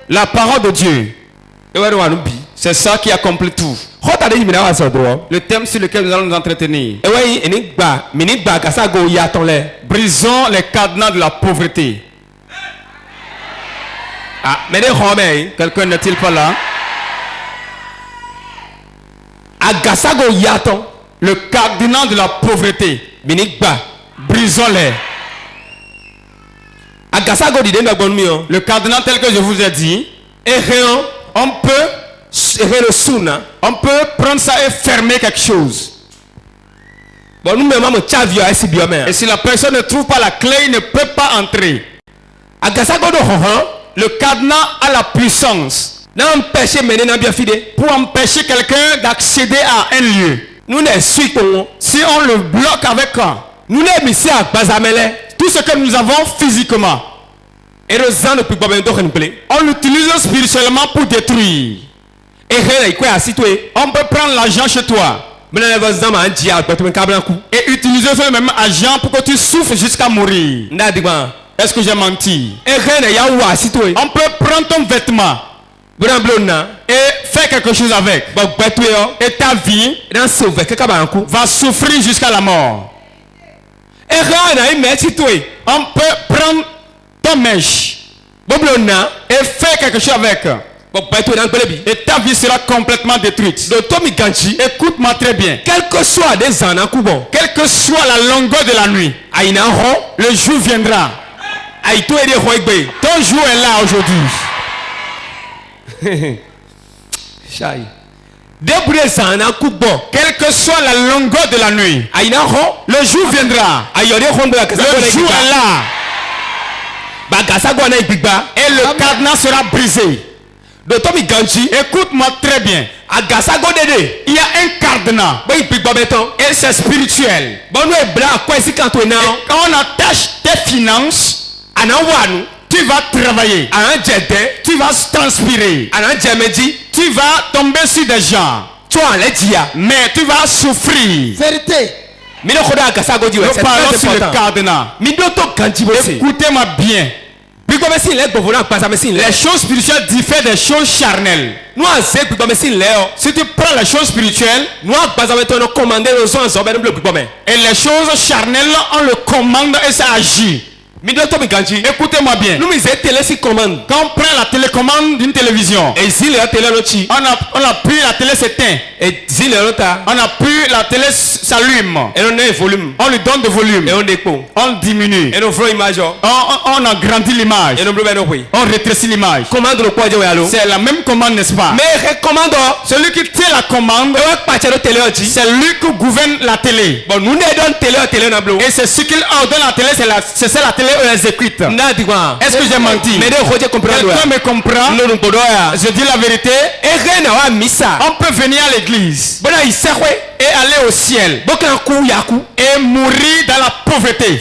La parole de Dieu. C'est ça qui accomplit tout. Le thème sur lequel nous allons nous entretenir. Brisons les cadenas de la pauvreté. Ah, mais quelqu'un n'est-il pas là? Le cadenas de la pauvreté. Brisons-les. Le cadenas tel que je vous ai dit, on peut prendre ça et fermer quelque chose. Et si la personne ne trouve pas la clé, il ne peut pas entrer. Le cadenas a la puissance pour empêcher quelqu'un d'accéder à un lieu. Si on le bloque avec tout ce que nous avons physiquement, on l'utilise spirituellement pour détruire. On peut prendre l'argent chez toi et utiliser ce même argent pour que tu souffres jusqu'à mourir. Est-ce que j'ai menti? On peut prendre ton vêtement et faire quelque chose avec. Et ta vie va souffrir jusqu'à la mort. On peut prendre ton mèche et faire quelque chose avec. Et ta vie sera complètement détruite. Écoute-moi très bien. Quelle que soit la longueur de la nuit, le jour viendra. Ton jour est là aujourd'hui. Quelle que soit la longueur de la nuit, le jour viendra. Le jour est là. Et le cadenas sera brisé. Écoute-moi très bien. Il y a un cadenas et c'est spirituel. Et quand on attache tes finances, tu vas travailler, tu vas transpirer, tu vas tomber sur des gens, mais tu vas souffrir. Vérité. Nous parlons sur le cadenas. Écoutez-moi bien. Les choses spirituelles diffèrent des choses charnelles. Si tu prends les choses spirituelles et les choses charnelles, on le commande et ça agit. Écoutez-moi bien. Quand on prend la télécommande d'une télévision, on appuie, la télé s'éteint. On appuie, la télé s'allume. On lui donne de volume. On diminue. On agrandit l'image. On rétrécit l'image. C'est la même commande, n'est-ce pas? Celui qui tient la commande, c'est lui qui gouverne la télé. Et c'est ce qu'il ordonne la télé, c'est ça la télé exécute. Est-ce que j'ai menti? Quelqu'un me comprend? Je dis la vérité. On peut venir à l'église et aller au ciel et mourir dans la pauvreté.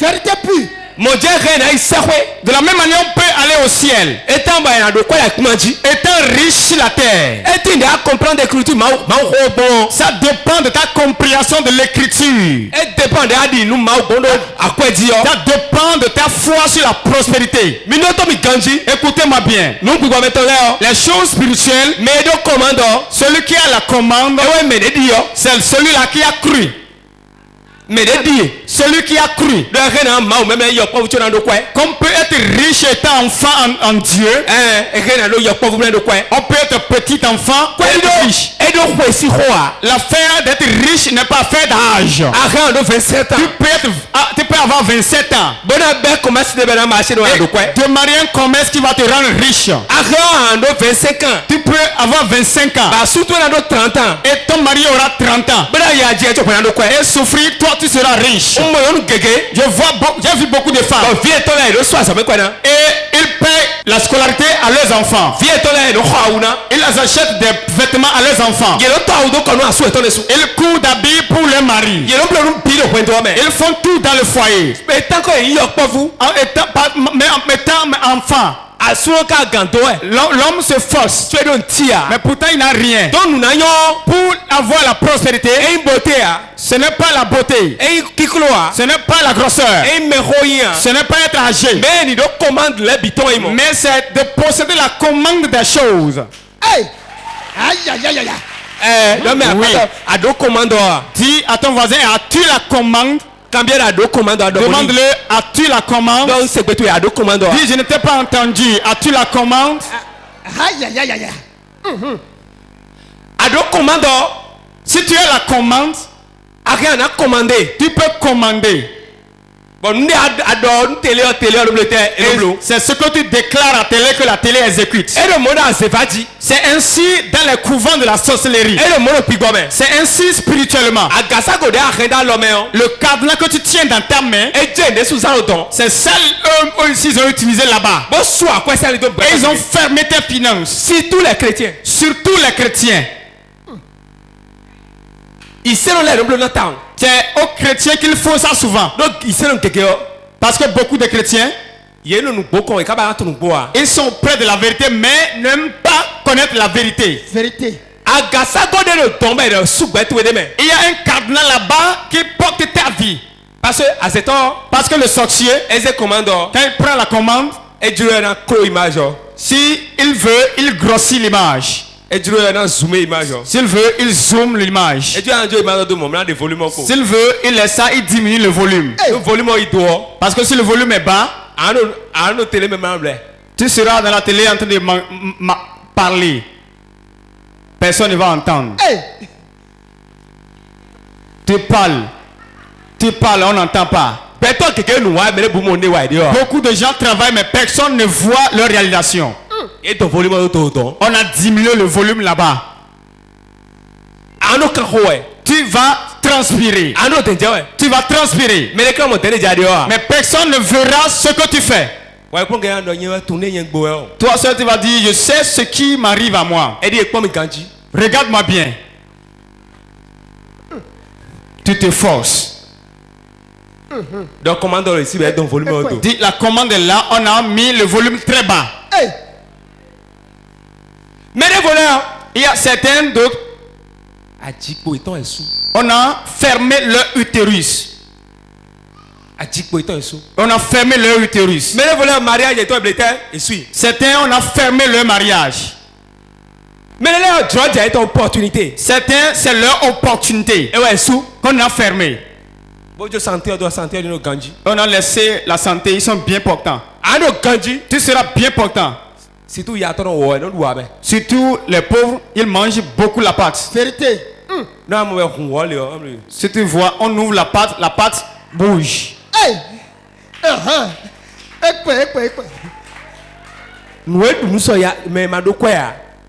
De la même manière, on peut aller au ciel étant riche sur la terre. Ça dépend de ta compréhension de l'écriture. Ça dépend de ta foi sur la prospérité. Écoutez-moi bien. Les choses spirituelles, celui qui a la commande, c'est celui-là qui a cru. Celui qui a cru qu'on peut être riche étant enfant en Dieu. On peut être petit enfant et être riche. L'affaire d'être riche n'est pas affaire d'âge. Tu peux avoir 27 ans. De marier un commerce qui va te rendre riche. Tu peux avoir 25 ans. Et ton mari aura 30 ans. Et souffrir, toi tu seras riche. J'ai vu beaucoup de femmes. Et ils paient la scolarité à leurs enfants. Ils achètent des vêtements à leurs enfants. Ils courent d'habits pour leur mari. Ils font tout dans le foyer. Mais en mettant enfant. L'homme se force, mais pourtant il n'a rien. Pour avoir la prospérité, ce n'est pas la beauté, ce n'est pas la grosseur, ce n'est pas être âgé, mais c'est de posséder la commande des choses. Hey! Aïe aïe aïe aïe. Oui. Dis à ton voisin, as-tu la commande? Demande-le, as-tu la commande? Dis, je ne t'ai pas entendu. As-tu la commande? Aïe aïe aïe aïe. Si tu as la commande, tu peux commander. C'est ce que tu déclares à télé que la télé exécute. C'est ainsi dans les couvents de la sorcellerie. C'est ainsi spirituellement. Le cadenas que tu tiens dans ta main, c'est celle eux aussi ils ont utilisé là-bas. Et ils ont fermé tes finances. Surtout les chrétiens. C'est aux chrétiens qu'il faut ça souvent. Parce que beaucoup de chrétiens, ils sont près de la vérité mais n'aiment pas connaître la vérité. Il y a un cadenas là-bas qui porte ta vie. Parce que le sorcier, quand il prend la commande, si il veut, il grossit l'image. S'il veut, il zoome l'image. S'il veut, il laisse ça, il diminue le volume. Parce que si le volume est bas, tu seras dans la télé en train de parler. Personne ne va entendre. Tu parles, on n'entend pas. Beaucoup de gens travaillent, mais personne ne voit leur réalisation. On a diminué le volume là-bas. Tu vas transpirer. Mais personne ne verra ce que tu fais. Toi seul tu vas dire, je sais ce qui m'arrive à moi. Regarde-moi bien. Tu te forces. Dis, la commande est là, on a mis le volume très bas. Mais les voleurs, il y a certains d'autres, on a fermé leur utérus. On a fermé leur utérus. Mais les voleurs, mariage et toi, certains, on a fermé leur mariage. Mais certains, c'est leur opportunité. On a fermé. On a laissé la santé, ils sont bien portants. Tu seras bien portant. Surtout les pauvres, ils mangent beaucoup la pâte. Vérité. Si tu vois, on ouvre la pâte bouge.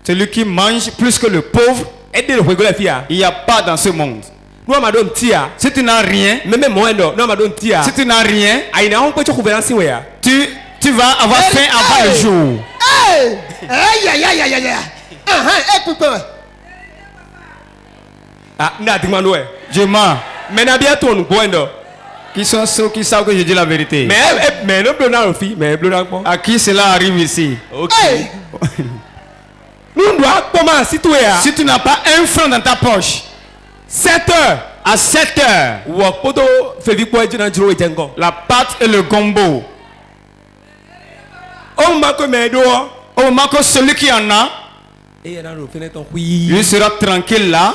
Celui qui mange plus que le pauvre, il n'y a pas dans ce monde. Si tu n'as rien, tu vas avoir faim avant le jour. Je mens. Qui sont ceux qui savent que je dis la vérité? À qui cela arrive ici? Si tu n'as pas un franc dans ta poche, 7 heures, à 7 heures, la pâte et le gombo. Au moment que celui qui en a, lui sera tranquille là,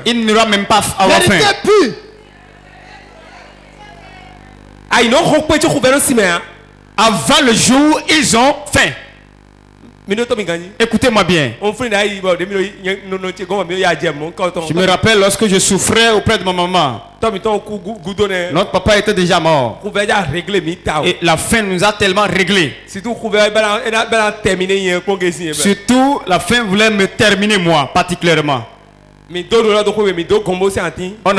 il n'aura même pas avoir faim. Avant le jour, ils ont faim. Écoutez-moi bien. Je me rappelle lorsque je souffrais auprès de ma maman. Notre papa était déjà mort. Et la faim nous a tellement réglé. Surtout la faim voulait me terminer moi particulièrement. On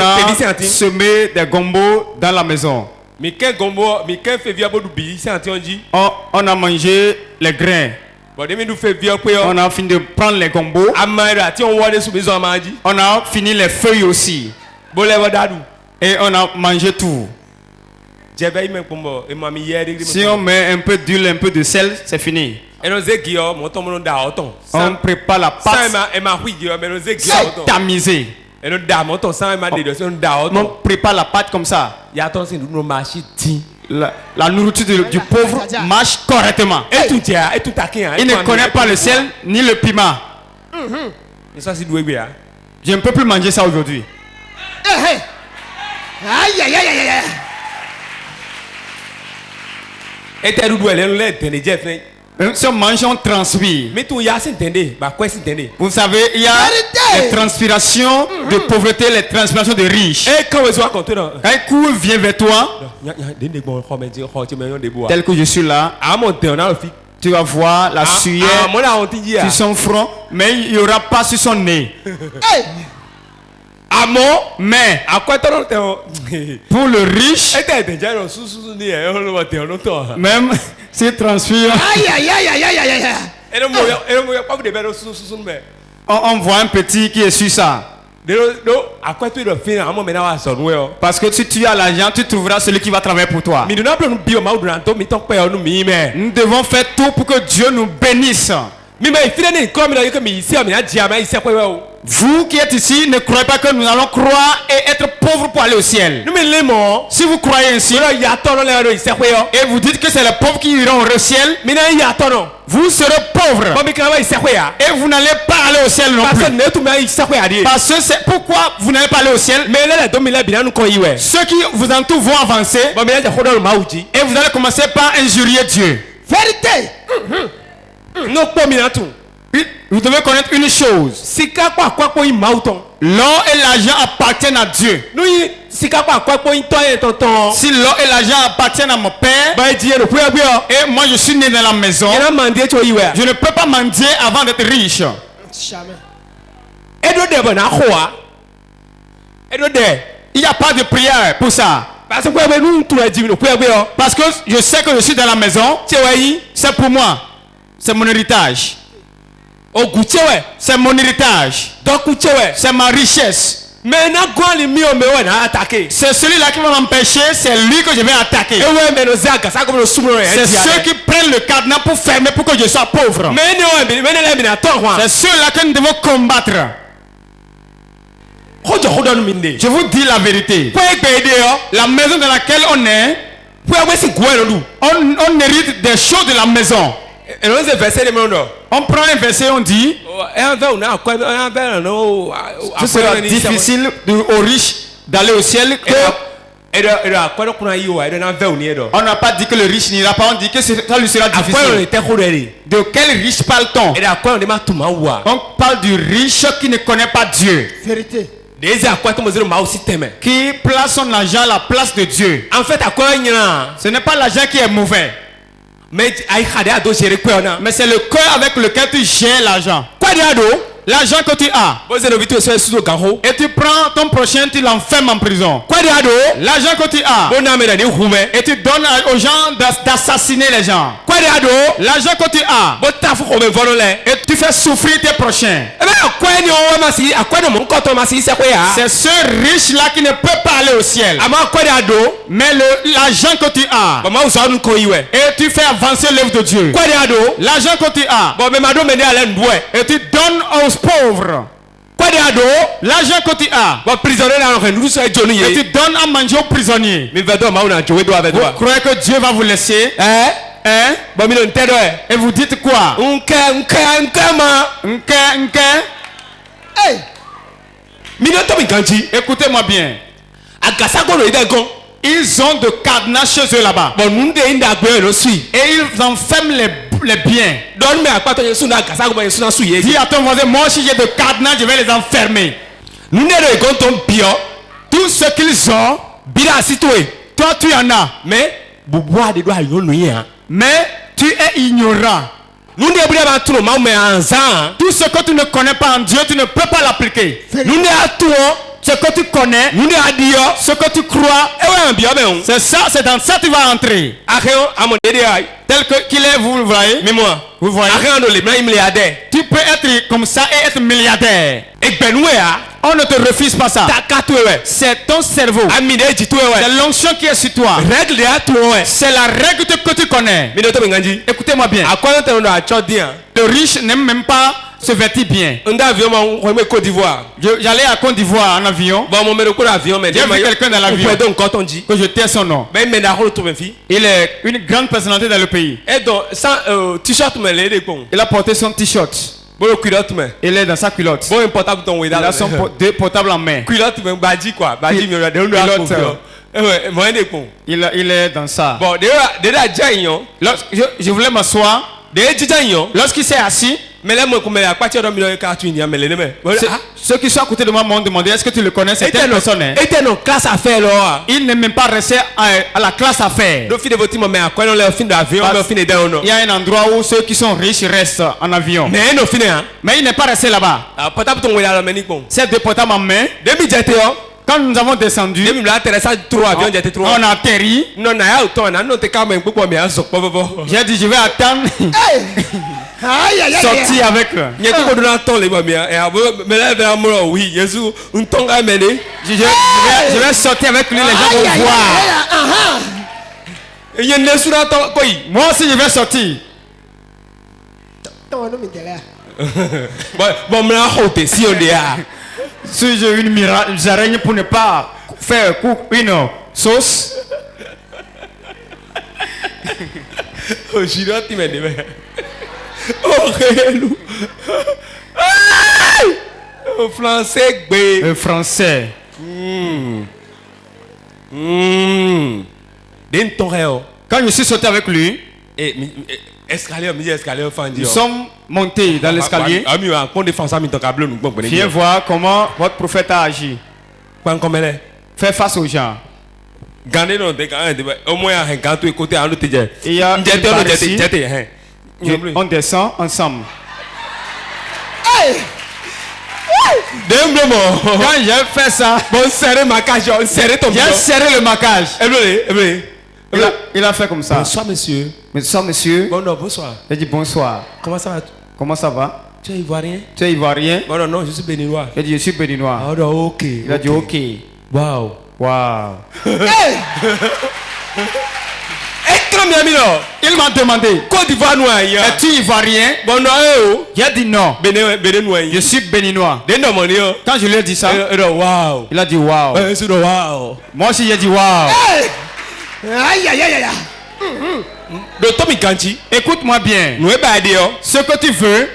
a semé des gombos dans la maison. On a mangé les grains. On a fini de prendre les gombos. On a fini les feuilles aussi. Et on a mangé tout. Si on met un peu d'huile, un peu de sel, c'est fini. On prépare la pâte. C'est tamisé. On prépare la pâte comme ça. La nourriture du pauvre marche correctement. Il ne connaît pas le sel ni le piment. Je ne peux plus manger ça aujourd'hui. Aïe, aïe, aïe, aïe, aïe. Si on mange, on transpire. Vous savez, il y a les transpirations de pauvreté, les transpirations de riches. Quand un coup vient vers toi, tel que je suis là, tu vas voir la sueur sur son front, mais il n'y aura pas sur son nez. Mais pour le riche, même s'il transpire, Aïe, aïe, aïe, aïe, aïe, aïe, aïe. on voit un petit qui est sur ça. Parce que si tu as l'argent, tu trouveras celui qui va travailler pour toi. Nous devons faire tout pour que Dieu nous bénisse. Vous qui êtes ici, ne croyez pas que nous allons croire et être pauvres pour aller au ciel. Si vous croyez ainsi, et vous dites que c'est les pauvres qui iront au ciel, vous serez pauvres. Et vous n'allez pas aller au ciel non plus. Parce que c'est pourquoi vous n'allez pas aller au ciel. Ceux qui vous entourent vont avancer. Et vous allez commencer par injurier Dieu. Vérité. Vous devez connaître une chose. L'or et l'argent appartiennent à Dieu. Si l'or et l'argent appartiennent à mon père, et moi je suis né dans la maison, je ne peux pas mendier avant d'être riche. Il n'y a pas de prière pour ça. Parce que je sais que je suis dans la maison. C'est pour moi. C'est mon héritage. C'est mon héritage. C'est ma richesse. C'est celui-là qui va m'empêcher, c'est lui que je vais attaquer. C'est ceux qui prennent le cadenas pour fermer pour que je sois pauvre. C'est ceux-là que nous devons combattre. Je vous dis la vérité. La maison dans laquelle on est, on hérite des choses de la maison. On prend un verset, on dit ce sera difficile aux riches d'aller au ciel que... On n'a pas dit que le riche n'ira pas, on dit que ça lui sera difficile. De quel riche parle-t-on? On parle du riche qui ne connaît pas Dieu. Vérité. Qui place son argent à la place de Dieu. En fait, ce n'est pas l'argent qui est mauvais. Mais c'est le cœur avec lequel tu gères l'argent. L'argent que tu as. Et tu prends ton prochain, tu l'enfermes en prison. L'argent que tu as. Et tu donnes aux gens d'assassiner les gens. L'argent que tu as. Et tu fais souffrir tes prochains. C'est ce riche-là qui ne peut pas aller au ciel. Mais l'argent que tu as. Et tu fais avancer l'œuvre de Dieu. L'argent que tu as. Et tu donnes aux pauvres. L'argent que tu as. Et tu donnes à manger aux prisonniers. Vous croyez que Dieu va vous laisser? Et vous dites quoi? Écoutez-moi bien. Ils ont de cadenas chez eux là-bas. Et ils enferment les biens. Dis à ton voisin, moi si j'ai de cadenas, je vais les enfermer. Tout ce qu'ils ont, toi tu en as. Mais tu es ignorant. Tout ce que tu ne connais pas en Dieu, tu ne peux pas l'appliquer. ce que tu connais, ce que tu crois, c'est ça, c'est dans ça que tu vas entrer. Tel qu'il est, vous le voyez. Mais moi, vous voyez. Tu peux être comme ça et être milliardaire. On ne te refuse pas ça. C'est ton cerveau. C'est l'onction qui est sur toi. C'est la règle que tu connais. Écoutez-moi bien. Le riche n'aime même pas se vêtir bien. J'allais à Côte d'Ivoire en avion. J'ai vu quelqu'un dans l'avion que je tais son nom. Il est une grande personnalité dans le pays. Il a porté son t-shirt. Il est dans sa culotte. Il a son portable en main. Il est dans ça. Je voulais m'asseoir. Lorsqu'il s'est assis, ceux qui sont à côté de moi m'ont demandé est-ce que tu le connais, cette personne. Il n'est même pas resté à la classe affaires. Il y a un endroit où ceux qui sont riches restent en avion. Mais il n'est pas resté là-bas. C'est deux portables en main. Quand nous avons descendu, on a atterri. J'ai dit je vais attendre. Sortir avec eux. Je vais sortir avec lui, les gens vont voir. Moi aussi je vais sortir. Si j'ai une araignée pour ne pas faire une sauce. Français. Français. Quand je suis sorti avec lui, nous sommes montés dans l'escalier. Viens voir comment votre prophète a agi. Fait face aux gens. Il y a une barre ici. On descend ensemble. Quand j'ai fait ça, j'ai serré le maquage. Il a fait comme ça. Bonsoir monsieur. Bonsoir monsieur. Bonsoir. Il dit bonsoir. Comment ça va? Comment ça va? Tu es ivoirien? Tu es ivoirien? Non, non, je suis béninois. Il dit je suis béninois. Ok. Il a dit ok. Wow. Wow. Il m'a demandé Côte d'Ivoire noir. Es-tu ivoirien? J'ai dit non. Je suis béninois. Quand je lui ai dit ça, il a dit wow. Moi aussi j'ai dit wow. Aïe aïe aïe aïe. Écoute-moi bien. Ce que tu veux,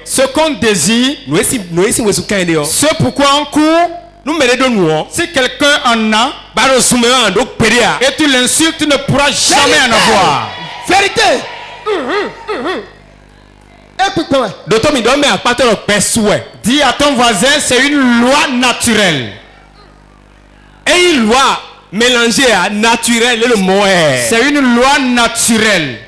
ce qu'on désire, ce pourquoi on court. Si quelqu'un en a et tu l'insultes, tu ne pourras jamais en avoir. Vérité. Écoute-moi. Dis à ton voisin, c'est une loi naturelle. Et une loi mélangée à naturel et le mot c'est une loi naturelle.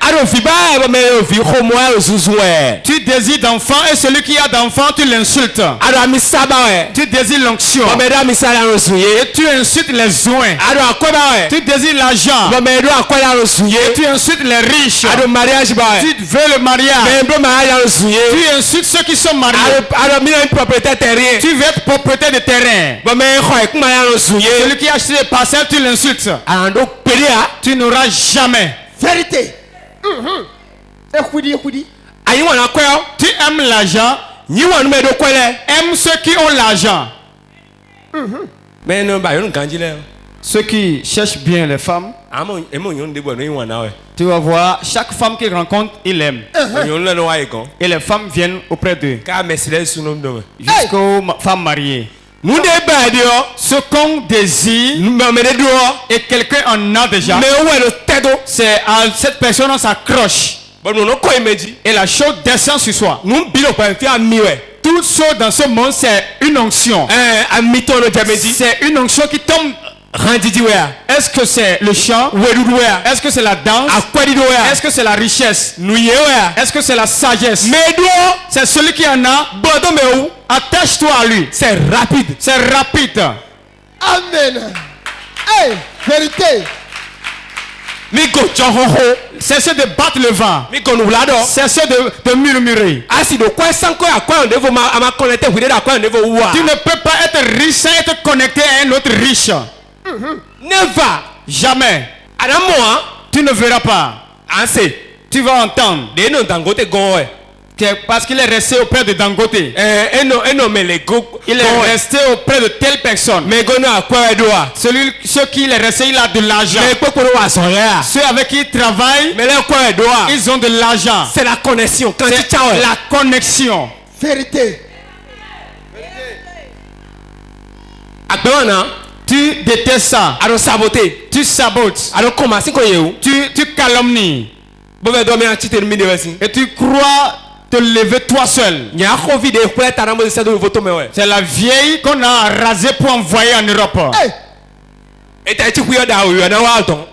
Tu désires d'enfant et celui qui a d'enfant tu l'insultes. Tu désires l'onction et tu insultes les joints. Tu désires l'argent et tu insultes les riches. Tu veux le mariage. Tu insultes ceux qui sont mariés. Tu veux être propriétaire de terrain. Celui qui a acheté des parcelles tu l'insultes. Tu n'auras jamais. Vérité. Tu aimes l'argent. Aime ceux qui ont l'argent. Ceux qui cherchent bien les femmes. Tu vas voir, chaque femme qu'il rencontre, il aime. Et les femmes viennent auprès d'eux. Jusqu'aux femmes mariées. Ce qu'on désire et quelqu'un en a déjà, c'est à cette personne on s'accroche et la chose descend sur soi. Tout chose dans ce monde c'est une onction. C'est une onction qui tombe Est-ce que c'est le chant? Est-ce que c'est la danse? Est-ce que c'est la richesse? Est-ce que c'est la sagesse? C'est celui qui en a. Attache-toi à lui. C'est rapide. C'est rapide. Amen. Hey, vérité. Cessez de battre le vent. Cessez de murmurer. Tu ne peux pas être riche sans être connecté à un autre riche. Never. Jamais. Tu ne verras pas. Tu vas entendre. Parce qu'il est resté auprès de Dangote. Il est resté auprès de telle personne. Ceux qui est resté, il a de l'argent. Ceux avec qui il travaille, ils ont de l'argent. C'est la connexion. C'est la connexion. Vérité. Tu détestes ça. Tu sabotes. Tu calomnies. Et tu crois te lever toi seul. C'est la vieille qu'on a rasée pour envoyer en Europe. Hey.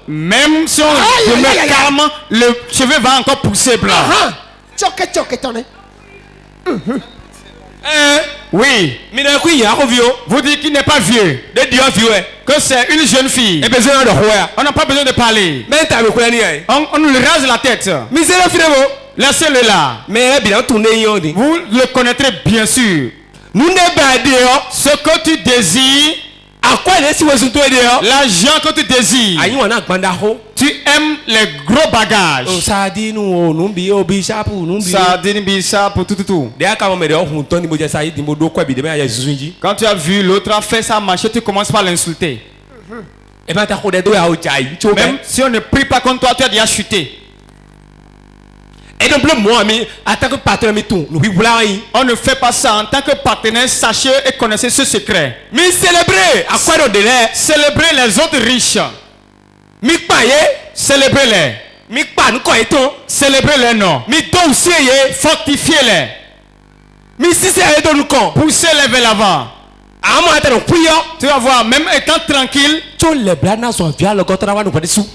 Même si on met calme, le cheveu va encore pousser blanc. Oui. Vous dites qu'il n'est pas vieux. Que c'est une jeune fille. On n'a pas besoin de parler. On nous rase la tête. Laissez-le là. Vous le connaîtrez bien sûr. Ce que tu désires, l'argent que tu désires, tu aimes les gros bagages. Sardine, bissap, tout. Quand tu as vu l'autre a fait ça marcher, tu commences par l'insulter. Même si on ne prie pas contre toi, tu as déjà chuté. On ne fait pas ça en tant que partenaire. Sachez et connaissez ce secret. Célébrez les autres riches. Célébrez-les. Célébrez-les non. Fortifiez-les. Poussez-les vers l'avant. Tu vas voir, même étant tranquille,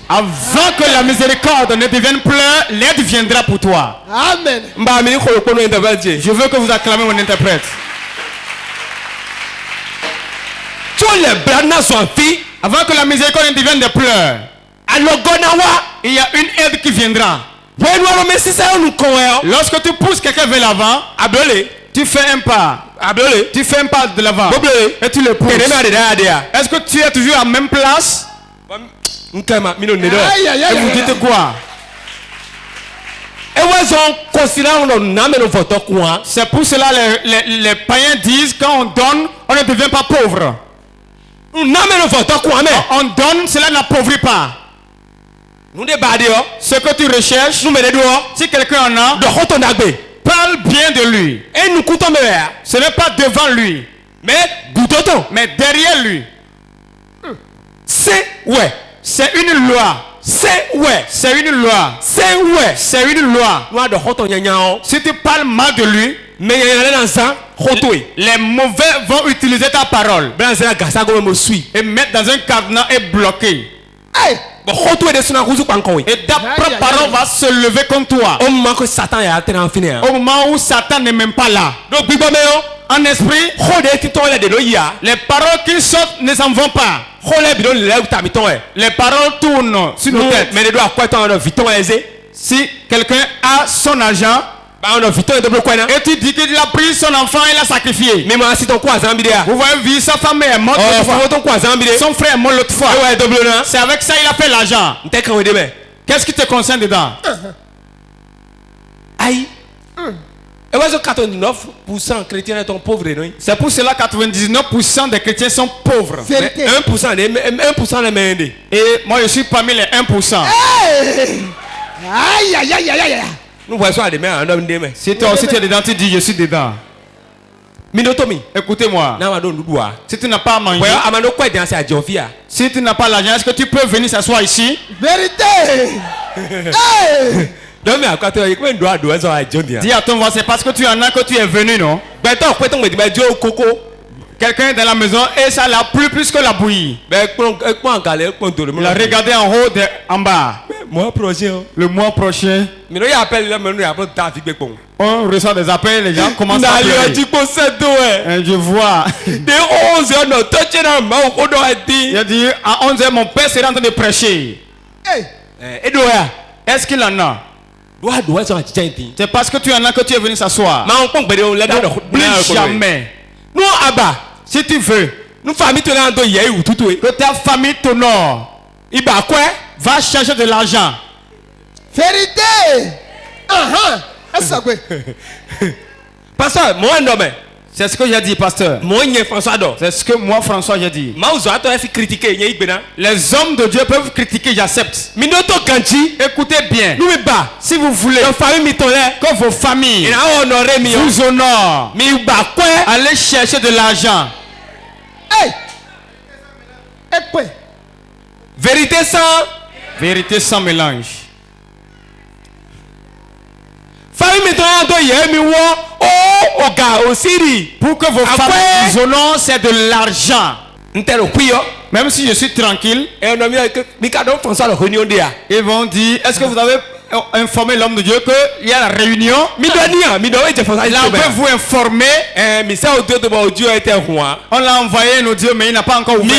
avant que la miséricorde ne devienne pleurs, l'aide viendra pour toi. Amen. Je veux que vous acclamez mon interprète. Avant que la miséricorde ne devienne des pleurs, il y a une aide qui viendra. Lorsque tu pousses quelqu'un vers l'avant, tu fais un pas. Tu fais un pas de l'avant et tu le pousses. Est-ce que tu es toujours à la même place? Et vous dites quoi? C'est pour cela les païens disent quand on donne, on ne devient pas pauvre. On donne, cela n'appauvrit pas. Ce que tu recherches, si quelqu'un en a, parle bien de lui. Ce n'est pas devant lui, mais derrière lui. C'est une loi. C'est une loi. C'est une loi. Si tu parles mal de lui, les mauvais vont utiliser ta parole et mettre dans un cadenas et bloquer. Hey. Et ta propre parole va se lever contre toi. Au moment où Satan n'est même pas là. En esprit, les paroles qui sortent ne s'en vont pas. Les paroles tournent sur nos têtes. Si quelqu'un a son argent et tu dis qu'il a pris son enfant et l'a sacrifié. Vous voyez, vu sa femme est morte. Son frère est mort l'autre fois. C'est avec ça qu'il a fait l'argent. Qu'est-ce qui te concerne dedans? Aïe. 99% chrétiens sont pauvres. C'est pour cela que 99% des chrétiens sont pauvres. Vérité. 1% Et moi je suis parmi les 1%. Hey. Aïe, aïe, aïe, aïe, aïe. Nous voyons à des mains. Si toi aussi tu es dedans, tu dis je suis dedans. Écoutez-moi. Si tu n'as pas mangé, si tu n'as pas l'argent, est-ce que tu peux venir s'asseoir ici? Vérité. Hey. Dis à ton voisin, c'est parce que tu en as que tu es venu, non? Quelqu'un est dans la maison et ça l'a plu plus que la bouillie. Il a regardé en haut, en bas. Le mois prochain, on reçoit des appels, les gens commencent à pleurer. Je vois. Il a dit à 11h, mon père sera en train de prêcher. Est-ce qu'il en a? C'est parce que tu en as que tu es venu s'asseoir. Plus jamais. Nous, Abba, si tu veux que ta famille t'honore, va chercher de l'argent. Vérité. Pasteur, moi, non, mais c'est ce que j'ai dit, pasteur. C'est ce que moi, François, j'ai dit. Les hommes de Dieu peuvent critiquer, j'accepte. Écoutez bien. Si vous voulez que vos familles vous honorent, allez chercher de l'argent. Vérité sans mélange. Pour que vos familles vous honorent, c'est de l'argent. Même si je suis tranquille, ils vont dire, est-ce que vous avez informé l'homme de Dieu qu'il y a la réunion? Il a peut vous informer. On l'a envoyé un audio, mais il n'a pas encore ouvert.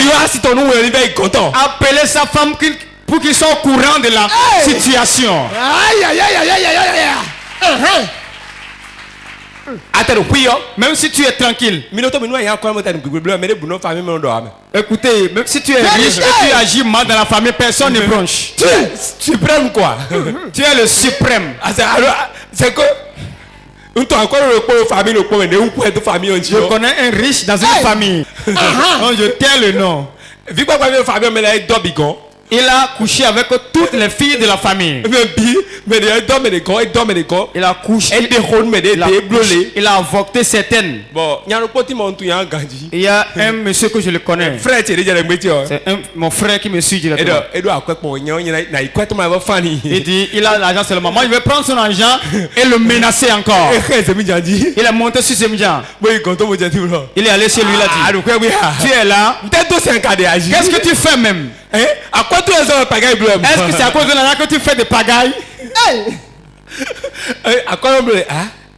Appelez sa femme pour qu'ils soient au courant de la situation. Même si tu es tranquille, écoutez, même si tu es riche et tu agis mal dans la famille, personne ne bronche. Suprême quoi? Tu es le suprême. C'est que je connais un riche dans une famille. Donc je tiens le nom. Il a couché avec toutes les filles de la famille. Il a couché. Il a avorté certaines. Il y a un monsieur que je le connais. C'est mon frère qui me suit directement. Il dit, il a l'argent seulement. Moi, je vais prendre son argent et le menacer encore. Il a monté sur ses médias. Il est allé chez lui, il a dit, tu es là. Qu'est-ce que tu fais même? Est-ce que c'est à cause de l'argent que tu fais des pagailles?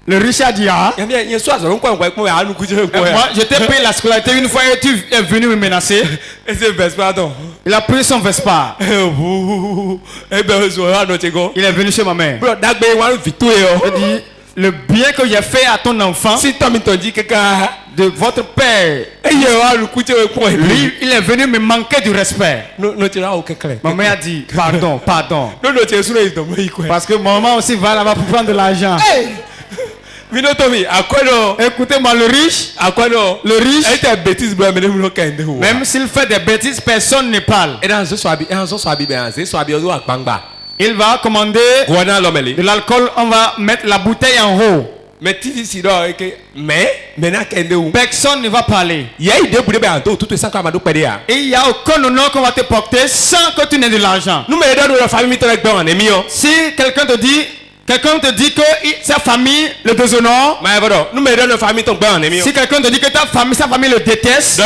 Le riche a dit, moi je t'ai payé la scolarité une fois et tu es venu me menacer. Il a pris son Vespa. Il est venu chez ma mère. Il dit, le bien que j'ai fait à ton enfant, de votre père, lui, il est venu me manquer du respect. Ma mère a dit, pardon. Parce que maman aussi va là-bas pour prendre de l'argent. Écoutez-moi, le riche, même s'il fait des bêtises, personne ne parle. Il va commander de l'alcool, on va mettre la bouteille en haut. Personne ne va parler. Et il n'y a aucun honneur qu'on va te porter sans que tu n'aies de l'argent. Si quelqu'un te dit que sa famille le déshonore, si quelqu'un te dit que sa famille le déteste,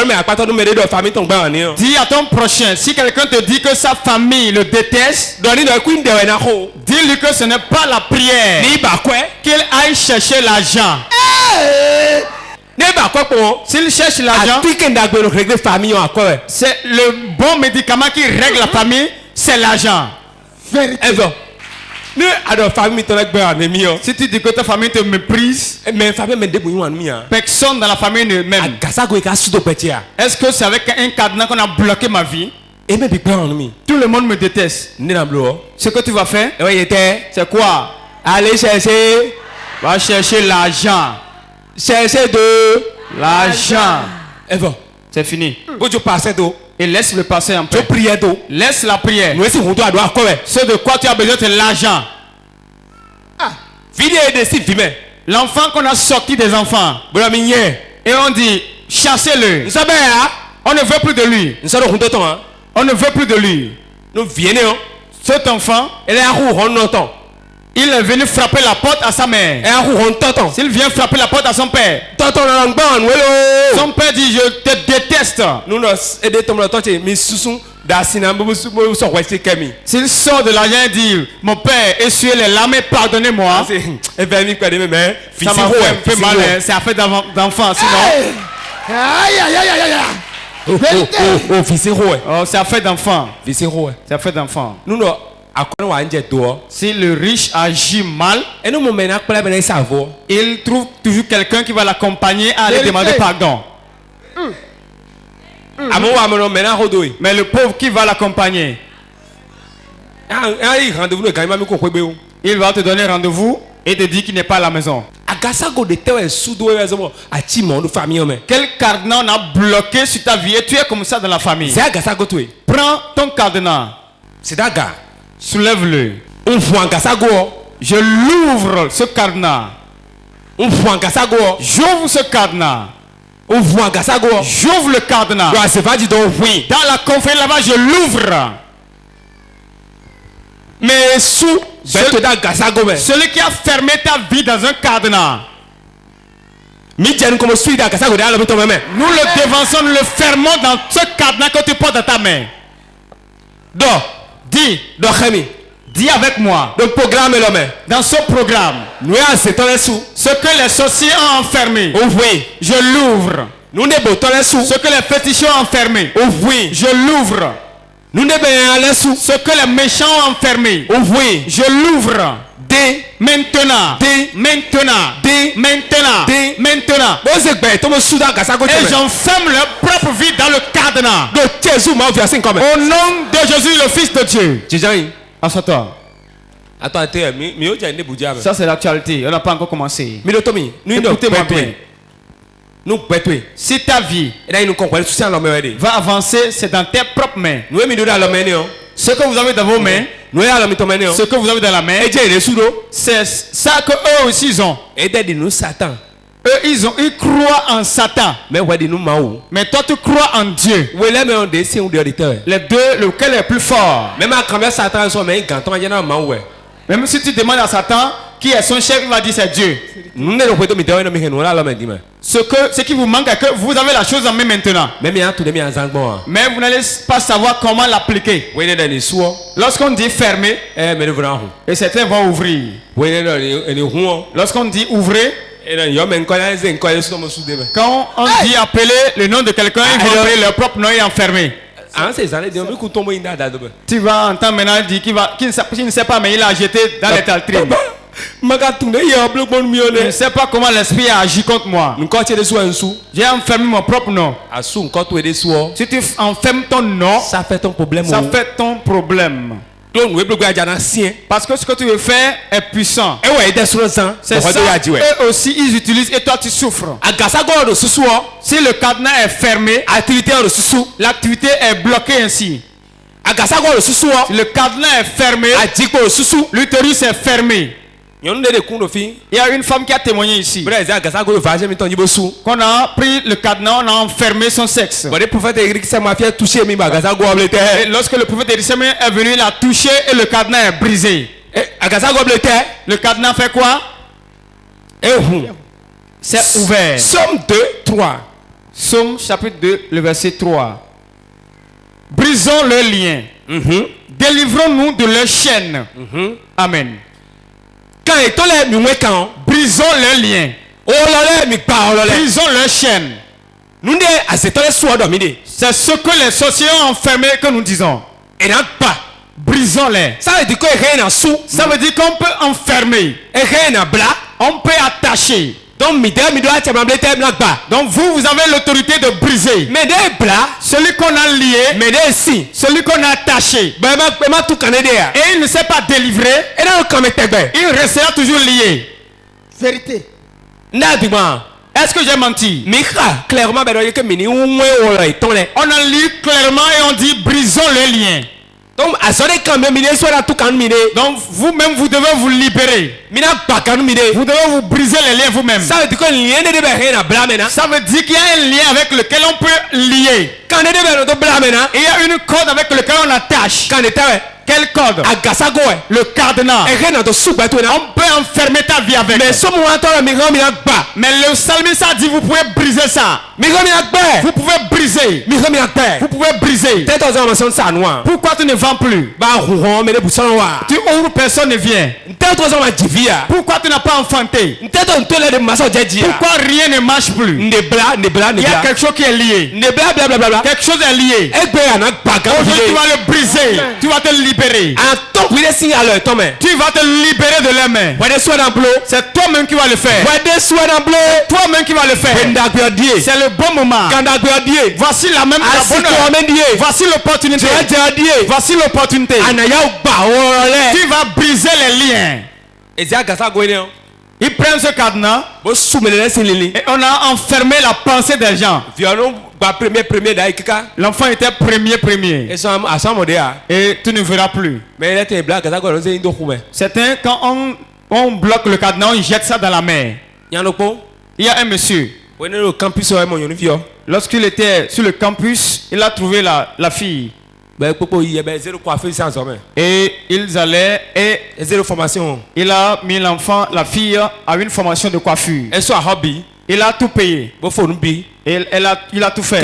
dis à ton prochain, si quelqu'un te dit que sa famille le déteste, dis-lui que ce n'est pas la prière, qu'il aille chercher l'argent. S'il cherche l'argent, c'est le bon médicament qui règle la famille, c'est l'argent. Si tu dis que ta famille te méprise, personne dans la famille ne m'aime. Est-ce que c'est avec un cadenas qu'on a bloqué ma vie? Tout le monde me déteste. Ce que tu vas faire, c'est quoi? Allez chercher. Va chercher l'argent. Chercher de l'argent. C'est fini. Et laisse le passer en paix. Laisse la prière. Ce de quoi tu as besoin, c'est l'argent. L'enfant qu'on a sorti des enfants. Et on dit, chassez-le. On ne veut plus de lui. On ne veut plus de lui. Cet enfant, Il est venu frapper la porte à sa mère. S'il vient frapper la porte à son père, son père dit je te déteste. S'il sort de l'arrière et dit mon père, essuyez les larmes et pardonnez-moi, ça m'a fait mal, c'est affaire d'enfant sinon. Aïe, aïe, aïe, aïe, aïe. Vérité. Oh, c'est affaire d'enfant. C'est affaire d'enfant. Si le riche agit mal, il trouve toujours quelqu'un qui va l'accompagner à aller demander pardon. Mais le pauvre qui va l'accompagner, il va te donner rendez-vous et te dire qu'il n'est pas à la maison. Quel cadenas on a bloqué sur ta vie et tu es comme ça dans la famille? Prends ton cadenas, soulève-le. Je l'ouvre ce cadenas. J'ouvre ce cadenas. J'ouvre le cadenas. Dans la conférence là-bas, je l'ouvre. Mais celui qui a fermé ta vie dans un cadenas, nous le dévançons, nous le fermons dans ce cadenas que tu portes dans ta main. Dis avec moi. Dans ce programme, ce que les sorciers ont enfermé, je l'ouvre. Ce que les féticheurs ont enfermé, je l'ouvre. Ce que les méchants ont enfermé, je l'ouvre. Maintenant. Et j'enferme leur propre vie dans le cadenas. Au nom de Jésus, le Fils de Dieu. Assois-toi. Ça c'est l'actualité. On n'a pas encore commencé. Écoutez-moi bien. Si ta vie va avancer, c'est dans tes propres mains. Ce que vous avez dans vos mains, ce que vous avez dans la main, c'est ça que eux aussi ils ont. Eux ils croient en Satan. Mais toi tu crois en Dieu. Les deux, lequel est plus fort? Même si tu demandes à Satan qui est son chef, il va dire c'est Dieu. Ce qui vous manque est que vous avez la chose en main maintenant. Mais vous n'allez pas savoir comment l'appliquer. Lorsqu'on dit fermer, et certains vont ouvrir. Lorsqu'on dit ouvrez, quand on dit appeler le nom de quelqu'un, ils vont appeler leur propre nom et enfermer. Tu vas entendre maintenant dire qu'il ne sait pas, mais il a jeté dans les taltrines. Je ne sais pas comment l'esprit a agi contre moi. J'ai enfermé mon propre nom. Si tu enfermes ton nom, ça fait ton problème. Parce que ce que tu veux faire est puissant. C'est ça. Eux aussi ils utilisent et toi tu souffres. Si le cadenas est fermé, l'activité est bloquée ainsi. Si le cadenas est fermé, l'utérus est fermé. Il y a une femme qui a témoigné ici. Qu'on a pris le cadenas, on a enfermé son sexe. Et lorsque le prophète Élisée est venu, il a touché et le cadenas est brisé. Le cadenas fait quoi? C'est ouvert. Somme 2, 3. Somme chapitre 2, le verset 3. Brisons leurs liens. Délivrons-nous de leurs chaînes. Amen. Brisons leurs liens. Brisons leurs chaînes. C'est ce que les sorciers ont enfermé que nous disons. Brisons-les. Ça veut dire qu'on peut enfermer. On peut attacher. Donc vous avez l'autorité de briser. Celui qu'on a lié, celui qu'on a attaché, et il ne s'est pas délivré, il restera toujours lié. Vérité. Est-ce que j'ai menti? On a lu clairement et on dit brisons les liens. Donc vous-même vous devez vous libérer. Vous devez vous briser les liens vous-même. Ça veut dire qu'il y a un lien avec lequel on peut lier. Et il y a une corde avec laquelle on attache. Quelle Quel code? Agasago Le cadenas. et rien dans sous bateau là. On peut enfermer ta vie avec. Mais ce moment là mi grand mi ba. Mais le psalmiste a dit vous pouvez briser ça. Mi grand mi ba. Vous pouvez briser. Mi grand mi ba. Vous pouvez briser. Tête aux hommes sont ça noir. Pourquoi tu ne vends plus? Ba rouron mais les boutons wa. Tu ouvres, personne ne vient. Tête aux hommes divia. Pourquoi tu n'as pas enfanté? Tête on tole de maçon dia. Pourquoi rien ne marche plus? Ne bla. Il y a quelque chose qui est lié. Ne bla. Quelque chose est lié. Et ben on a pas Aujourd'hui, tu vas le briser. Tu vas te libérer. en tant que les signes à l'heure toi mais. Tu vas te libérer de leurs mains. Ouais des soins dans bleu. C'est toi-même qui vas le faire. Ouais des soins dans bleu. Toi-même qui vas le faire. C'est le bon moment. Voici la même Voici l'opportunité. Voici l'opportunité. Tu vas briser les liens. Ils prennent ce cadenas et on a enfermé la pensée des gens. L'enfant était premier. Et tu ne verras plus. Certains, quand on bloque le cadenas, on jette ça dans la mer. Il y a un monsieur. Lorsqu'il était sur le campus, il a trouvé la fille. Et ils allaient et il a mis l'enfant, la fille à une formation de coiffure. Il a tout payé. Et il a tout fait.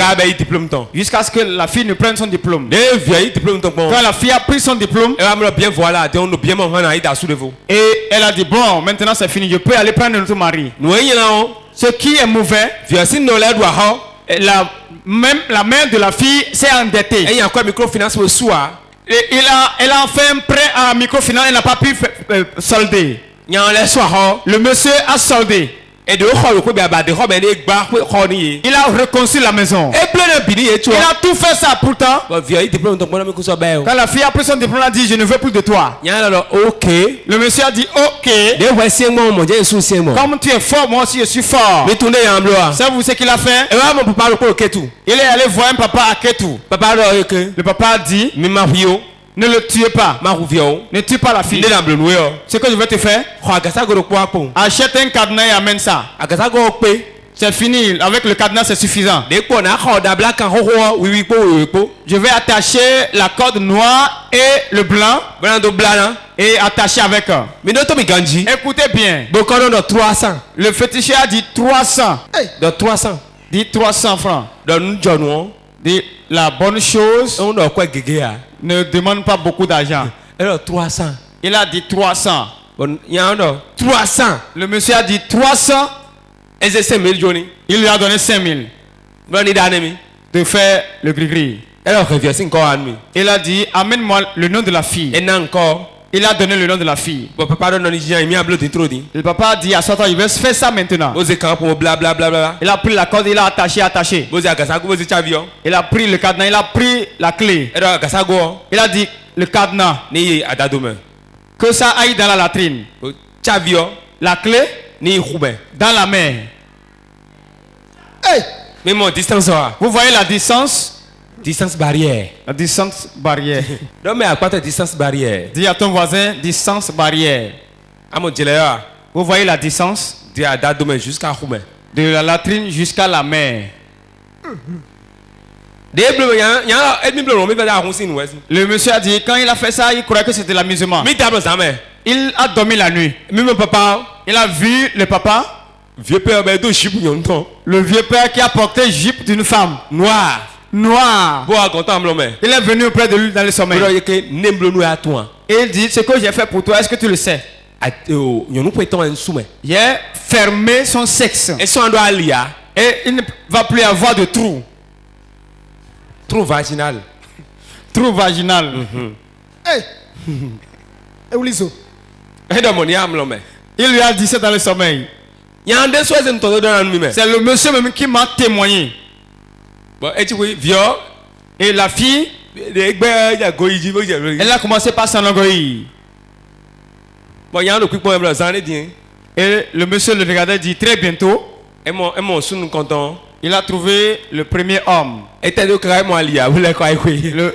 Jusqu'à ce que la fille ne prenne son diplôme. Quand la fille a pris son diplôme, et elle a dit bon, maintenant c'est fini, je peux aller prendre notre mari. Ce qui est mauvais, la mère de la fille s'est endettée. Et elle a fait un prêt à microfinance, elle n'a pas pu solder. Le monsieur a soldé. Il a reconstruit la maison. Il a tout fait ça pourtant. Quand la fille a pris son diplôme, elle a dit je ne veux plus de toi. Le monsieur a dit ok. Comme tu es fort, moi aussi je suis fort. Savez-vous ce qu'il a fait? Il est allé voir un papa à Ketou. Le papa a dit ne le tuez pas. Ne tue pas la fille. Ce que je vais te faire, achète un cadenas et amène ça. C'est fini. Avec le cadenas, c'est suffisant. Je vais attacher la corde noire et le blanc. Et attacher avec. Écoutez bien. Le féticheur a dit 300. Dit 300 francs. Dit la bonne chose ne demande pas beaucoup d'argent. Il a dit 300. Le monsieur a dit 300. Il lui a donné 5000 de faire le gris-gris. Il a dit amène-moi le nom de la fille. Il a donné le nom de la fille. Le papa a dit à toi, il va faire ça maintenant. Il a pris la corde, il a attaché. Il a pris le cadenas, il a pris la clé. Il a dit le cadenas, que ça aille dans la latrine. La clé dans la main. Vous voyez la distance? Barrière. La distance barrière. Non mais à quoi ta distance barrière? Dis à ton voisin distance barrière. Vous voyez la distance? De la latrine jusqu'à la mer. Le monsieur a dit quand il a fait ça, il croyait que c'était l'amusement. Il a dormi la nuit. Il a vu le papa. Le vieux père qui a porté jupe d'une femme noire. Il est venu auprès de lui dans le sommeil. Et il dit ce que j'ai fait pour toi, est-ce que tu le sais? J'ai fermé son sexe. Et il ne va plus avoir de trou. Trou vaginal. Il lui a dit ça dans le sommeil. C'est le monsieur même qui m'a témoigné. Et la fille, elle a commencé par s'enorgueillir. Et le monsieur le regardait et dit très bientôt, il a trouvé le premier homme.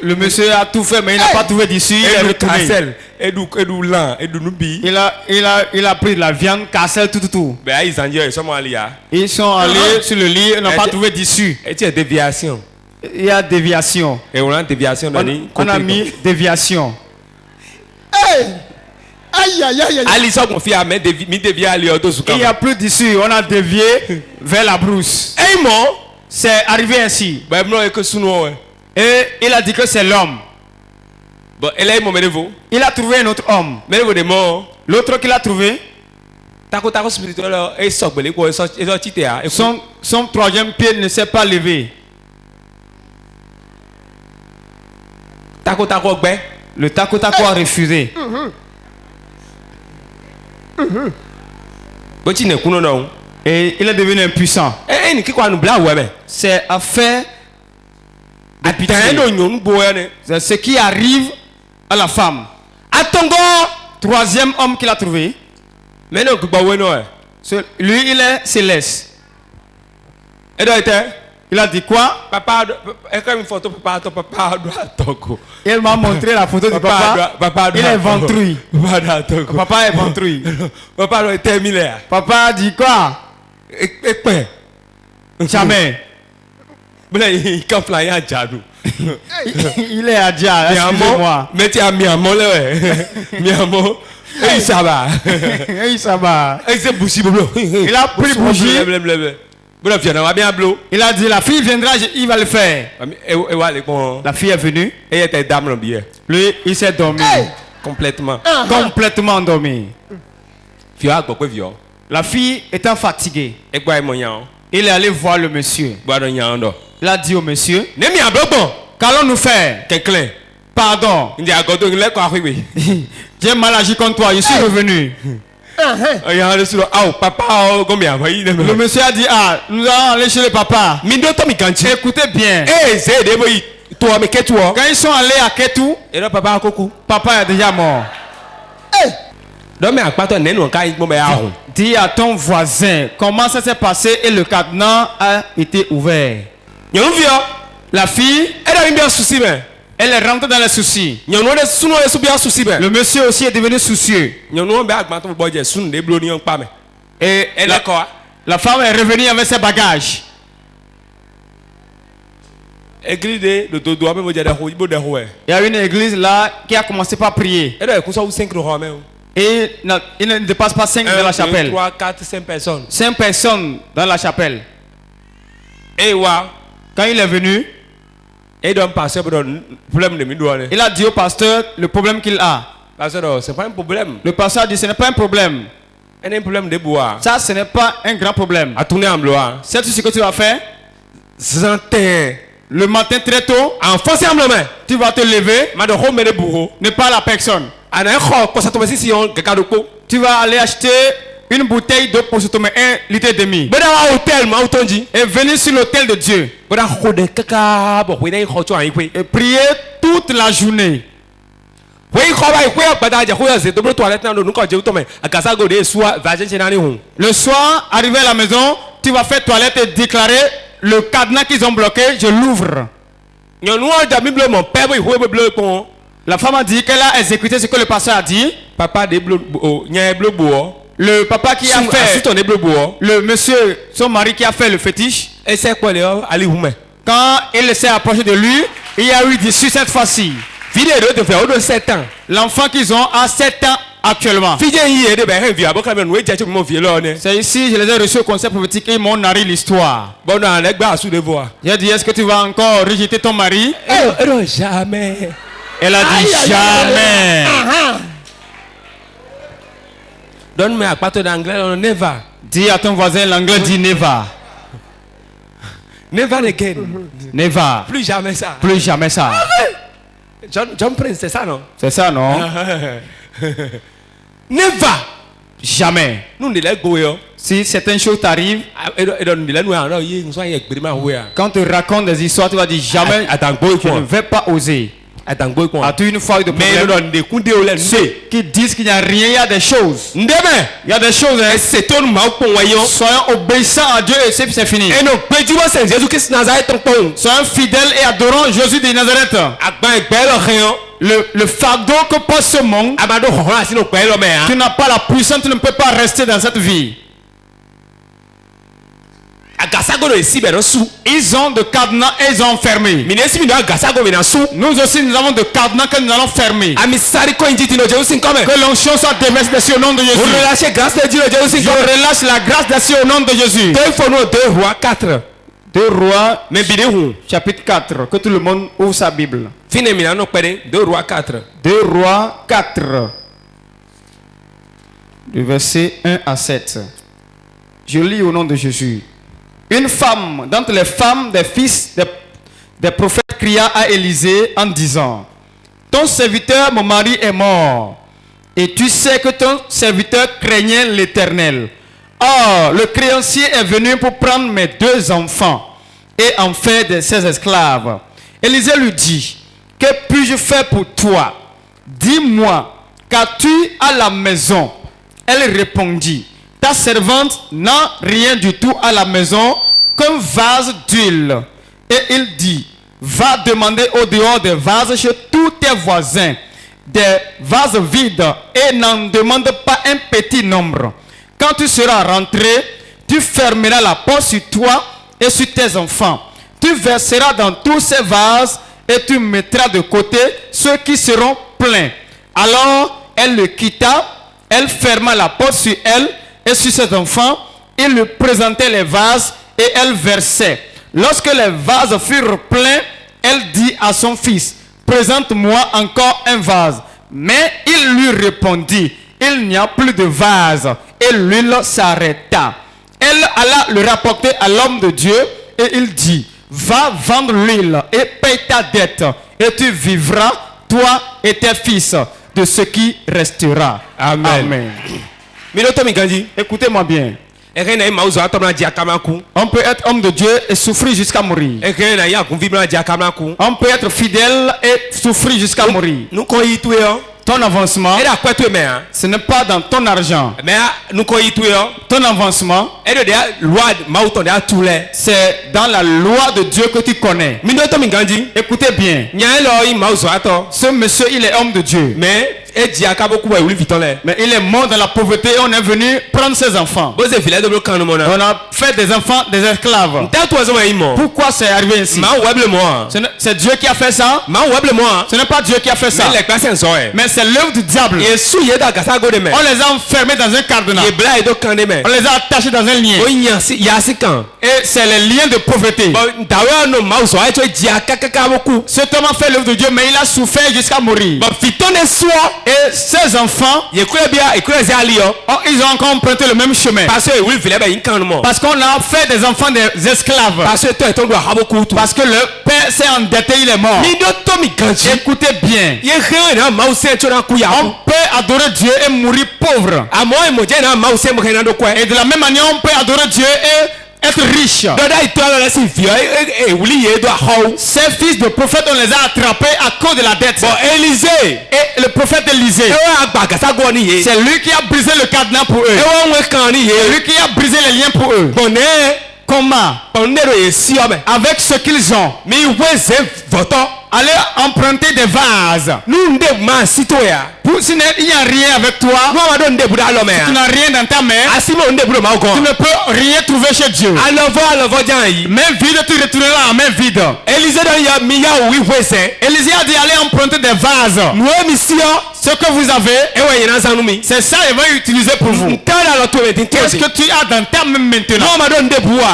Le monsieur a tout fait, mais il n'a pas trouvé d'issue. Il a pris de la viande, casselle, tout. Ils sont allés sur le lit, ils n'ont pas trouvé d'issue. Il y a déviation. On a mis déviation. Aïe, aïe, aïe, aïe. Ali so mon fils a mais mi devient ali auto Il suka. n'y a plus d'issue. On a dévié vers la brousse. Eh mon, C'est arrivé ainsi. bah non que suno ouais. Et il a dit que c'est l'homme. Bon, elle est mon menevo. Il a trouvé un autre homme. Menevo de mort. L'autre qu'il a trouvé, Tako spirituel et sok belé ko so tite a. son troisième pied ne s'est pas levé. Tako gbe. Le taco a refusé. Bo ti ne kuno non. Et il est devenu impuissant. Eh ni ki kwa nu bla ouais ben. C'est affaire de pitié. Atendo nyon bo ne. C'est ce qui arrive à la femme. Atongo. Troisième homme qu'il a trouvé, Mais non gba we no e. lui il est céleste. E do ite. Il a dit quoi? Papa e ka mi photo papa do atoko. Il m'a montré la photo du papa. Il est ventrouille. Papa do atoko. Papa est ventrouille. Papa do terminé. Papa a dit quoi? E pe. Jamais. Bla il kan fly a jadu. Il est adja, excusez-moi. Mais tu as mis un mot là ouais. Mi amo. Et ça va. Et ça va. Et c'est bouchi blo. Il a pris bougie. Bla viens on va bien blo. Il a dit la fille viendra, il va le faire. Et ouais bon. La fille est venue. Et elle était dame bien. Lui, il s'est dormi. Complètement. Complètement endormi. Fia quoi viol. La fille étant fatiguée, Et quoi moyen. il est allé voir le monsieur. Bois de nyando. Il a dit au monsieur, Ne mi ablobo. qu'allons-nous faire? Quelqu'un. Pardon, Il a godo il est quoi oui. j'ai mal agi contre toi, je suis revenu. Il y a le sur ah papa combien va il. Le monsieur a dit, ah, nous allons aller chez le papa. Mi do to mi kanchi. Écoutez bien, Eh c'est de boy. Toi mais qu'est-ce toi? quand ils sont allés à Ketou, Et là papa coco. papa est déjà mort. Donc mais à pas toi nenu quand il me a. Dis à ton voisin comment ça s'est passé et le cadenas a été ouvert. Nyon vio. La fille, Elle a bien souci mais. elle est rentrée dans les soucis. Nyon no de suno e bien souci mais. Le monsieur aussi est devenu soucieux. Nyon no be agba to boje sun de blo ni on pa me. Et Elle est quoi? la femme est revenue avec ses bagages. Église de dodo ame boje de ho ibo de ho e. Il y a une église là qui a commencé par prier. Elle est ku so 5 ro me. Et il ne dépasse pas 5 dans la chapelle. 3 4 5 personnes. 5 personnes dans la chapelle. Et wa Quand il est venu, et donc passer pour problème de mi douane. il a dit au pasteur le problème qu'il a. Parce que c'est pas un problème. Le pasteur a dit ce n'est pas un problème. Un problème de bois. Ça, ce n'est pas un grand problème. À tourner en blois. C'est tout ce que tu vas faire. Zantin. Le matin très tôt, En force en main. tu vas te lever, Ma de home de bourreau. ne pas la personne. Ana ko ko sa to si on kaka do ko. Tu vas aller acheter une bouteille d'eau pour se tomber 1,5 litre. Beda wa hotel ma autonji. Et venir sur l'autel de Dieu. Beda ko de kaka bo we dai ko to an ikwe. Et prier toute la journée. We ko ba ikwe agbada je ko ya se to bro toilette na do nuko je to me akasa go de soa virgin chenani hun. Le soir, arrivé à la maison, tu vas faire toilette et déclarer le cadenas qu'ils ont bloqué, je l'ouvre. Nyonu o da bible mon père bo ihwe blo pon. La femme a dit qu'elle a exécuté ce que le pasteur a dit. Papa de blo nya blo bo. Le papa qui a fait, ton blo bo. le monsieur, son mari qui a fait le fétiche, Et c'est quoi le ali hume. quand il s'est approché de lui, il y a eu d'issue cette fois-ci. Vidéo de te faire au de 7 ans. L'enfant qu'ils ont a 7 ans actuellement. Fidèle yi de ben via boka ben we jache mo vie là ne. C'est ici, je les ai reçus au conseil prophétique et ils m'ont narré l'histoire. Bon dans les gars sous de voix. J'ai dit, est-ce que tu vas encore rejeter ton mari? Jamais. Elle a dit, Aïe, aïe, aïe, jamais. Donne-moi un pato d'anglais, on never. Dis à ton voisin, l'anglais dit never. Never again. Never. Plus jamais ça. Plus jamais ça. John Prince, c'est ça non? C'est ça, non? Never. Jamais. Nous ne l'avons pas eu. Si certaines choses t'arrivent, Et donc nous l'avons eu. Non, il nous a expérimenté ouais. quand tu racontes des histoires, tu vas dire jamais. Attends, Je ne vais pas oser. attends, quoi? As-tu une fois eu de Mais problème? nous donne des coups de olé. Ceux qui disent qu'il n'y a rien, il y a des choses. Ndeme. Il y a des choses. Hein. C'est ton mau voyons. Soyons obéissants à Dieu et c'est fini. Et non, petit moi c'est Jésus-Christ Nazareth ton pont. Soyons fidèles et adorons Jésus de Nazareth. Agba egbe lo rien. Le fardeau que porte ce monde, Amado hohon asi no pe lo me tu hein. n'as pas la puissance, tu ne peux pas rester dans cette vie. Ils ont de cadenas et ils ont fermé. Nous aussi nous avons de cadenas que nous allons fermer. Que l'onction soit déversée dessus au nom de Jésus. Je relâche la grâce dessus au nom de Jésus. 2 Rois chapitre 4. Que tout le monde ouvre sa Bible. 2 Rois 4. 2 Rois 4. Du verset 1 à 7. Je lis au nom de Jésus. Une femme d'entre les femmes des fils des prophètes cria à Élisée en disant: ton serviteur, mon mari, est mort. Et tu sais que ton serviteur craignait l'Éternel. Or, le créancier est venu pour prendre mes 2 enfants et en faire de ses esclaves. Élisée lui dit: que puis-je faire pour toi? Dis-moi, qu'as-tu à la maison? Elle répondit: ta servante n'a rien du tout à la maison qu'un vase d'huile. Et il dit: va demander au dehors des vases chez tous tes voisins des vases vides et n'en demande pas un petit nombre. Quand tu seras rentré, tu fermeras la porte sur toi et sur tes enfants. Tu verseras dans tous ces vases et tu mettras de côté ceux qui seront pleins. Alors elle le quitta, elle ferma la porte sur elle et sur ses enfants. Il lui présentait les vases et elle versait. Lorsque les vases furent pleins, elle dit à son fils: présente-moi encore un vase. Mais il lui répondit: il n'y a plus de vase. Et l'huile s'arrêta. Elle alla le rapporter à l'homme de Dieu et il dit: va vendre l'huile et paye ta dette et tu vivras, toi et tes fils, de ce qui restera. Amen. Écoutez-moi bien. On peut être homme de Dieu et souffrir jusqu'à mourir. On peut être fidèle et souffrir jusqu'à mourir. Ton avancement, ce n'est pas dans ton argent. Ton avancement, c'est dans la loi de Dieu que tu connais. Écoutez bien. Ce monsieur, il est homme de Dieu. Mais il est mort dans la pauvreté et on est venu prendre ses enfants. On a fait des enfants des esclaves. Pourquoi c'est arrivé ainsi? C'est Dieu qui a fait ça. Ce n'est pas Dieu qui a fait ça. Mais c'est l'œuvre du diable. On les a enfermés dans un cadenas. On les a attachés dans un lien. Et c'est les liens de pauvreté. Cet homme a fait l'œuvre de Dieu, mais il a souffert jusqu'à mourir. Et ses enfants, ils ont encore emprunté le même chemin. Parce qu'on a fait des enfants des esclaves. Parce que le père s'est endetté, il est mort. Écoutez bien. On peut adorer Dieu et mourir pauvre. Et de la même manière, on peut adorer Dieu et être riche. Ces fils de prophètes, on les a attrapés à cause de la dette. Et le prophète Élisée, c'est lui qui a brisé le cadenas pour eux. C'est lui qui a brisé les liens pour eux. Comment? Avec ce qu'ils ont. Allez emprunter des vases. S'il n'y a rien avec toi, si tu n'as rien dans ta main, tu ne peux rien trouver chez Dieu. Main vide, tu retourneras en main vide. Élisée a dit: allez emprunter des vases. Ce que vous avez, c'est ça qu'il va utiliser pour vous. Qu'est-ce que tu as dans ta main maintenant?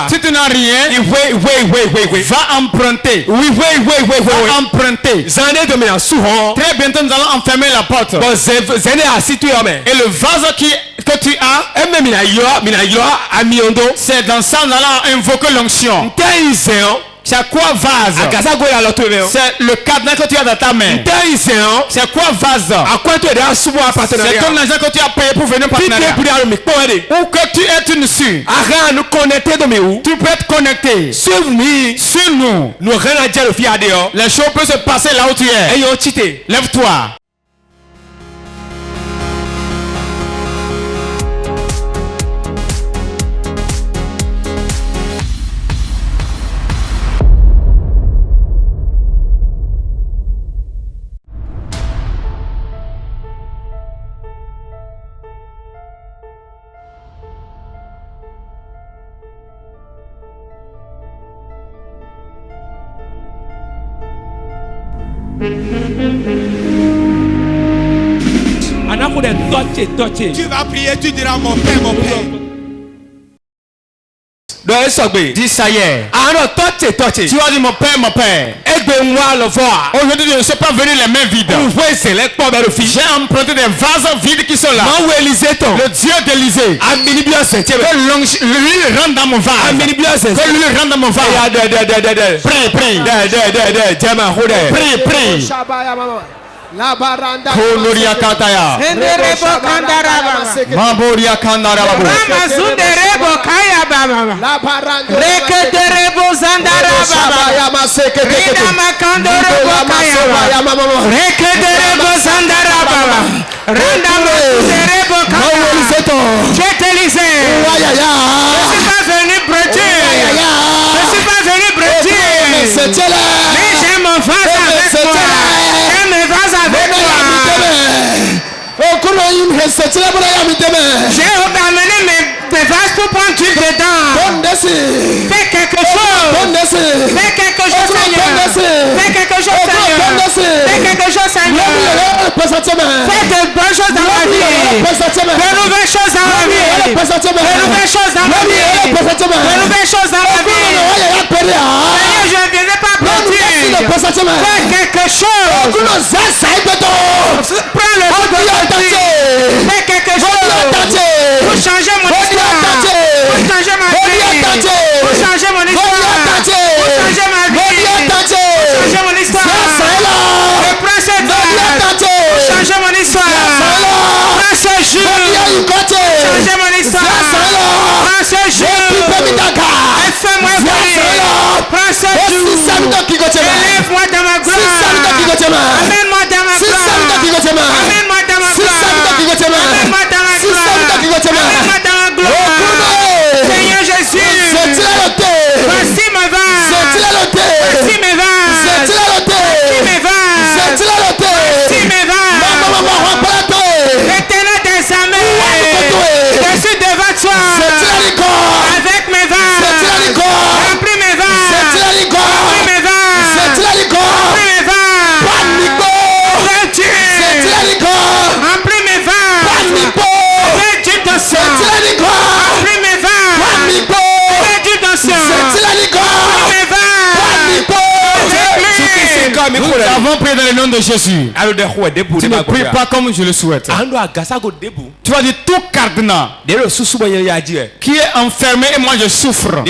Si tu n'as rien, va emprunter. Va emprunter. Très bientôt nous allons enfermer la porte. Et le vase que tu as, c'est dans ça nous allons invoquer l'onction. C'est quoi vase? C'est le cadenas que tu as dans ta main. C'est quoi vase? C'est ton argent que tu as payé pour venir partenariat. Où que tu es, tu nous suis. Tu peux être connecté. Sur nous. Les choses peuvent se passer là où tu es. Lève-toi. Tu vas prier, tu diras mon père, mon père. Dis ça y est. Tu vas dire mon père. Aujourd'hui je ne suis pas venu les mains vides. J'ai emprunté des vases vides qui sont là. Le Dieu d'Élysée. Que l'huile rentre dans mon vase. Que l'huile rentre dans mon vase. Prie. La baranda Koloria kataya. Maboria kandara babu. Ramazunderebo kaya baba. La baranda Reketerebo zandara baba. Rina makandorebo kaya baba. Reketerebo zandara baba. Randa mazunderebo kaya. J'étais je suis pas venu prêter. Je suis pas venu prêter. Mais j'ai mon vase avec moi. J'ai mes vases avec moi. J'ai amené mes vases pour prendre du dedans. Fais quelque chose. Fais quelque chose, Seigneur. Fais quelque chose, Seigneur. Fais quelque chose, Seigneur. Fais de bonnes choses dans ma vie. De nouvelles choses dans ma vie. De nouvelles choses dans ma vie. De nouvelles choses dans ma vie. Seigneur, je ne viendrai pas applaudir. Fais quelque chose. Prends le temps de fais quelque chose pour changer mon histoire. Pour changer ma vie. Pour changer mon histoire. Pour changer ma vie. Pour changer mon histoire. Je prends ce temps pour changer mon histoire. Prends ce jour pour changer mon histoire. Prends ce jour et fais-moi briller. Prends ce jour élève-moi dans ma gloire. Amène-moi dans ma gloire. Amène-moi dans ma gloire. Amène-moi dans ma gloire. Amène-moi dans ma gloire. Seigneur Jésus, voici mes vases. Voici mes vases. Voici mes vases. Voici mes vases. L'éternel des armées, je suis devant toi avec mes vases. Remplis mes vases. Remplis mes vases. Remplis mes vases. Remplis mes vases. Réduis ton sang. Remplis mes vases. Réduis ton sang. Remplis mes vases. Nous avons prié dans le nom de Jésus. Tu ne pries pas comme je le souhaite. Tu vas dire tout cardinal qui est enfermé et moi je souffre.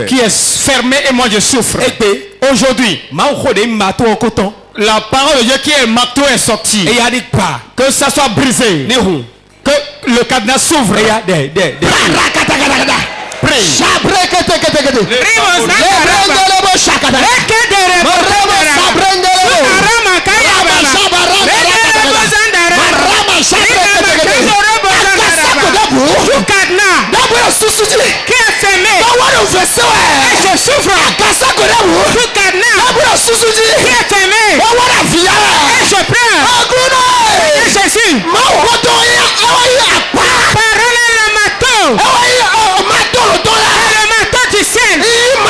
Qui est fermé et moi je souffre. Aujourd'hui, la parole de Dieu qui est marteau est sortie. Que ça soit brisé. Que le cadenas s'ouvre. Prie. Qui est fermé et je souffre. Tout cadenas qui est fermé et je pleure. Jésus, parole le marteau. Le marteau du ciel.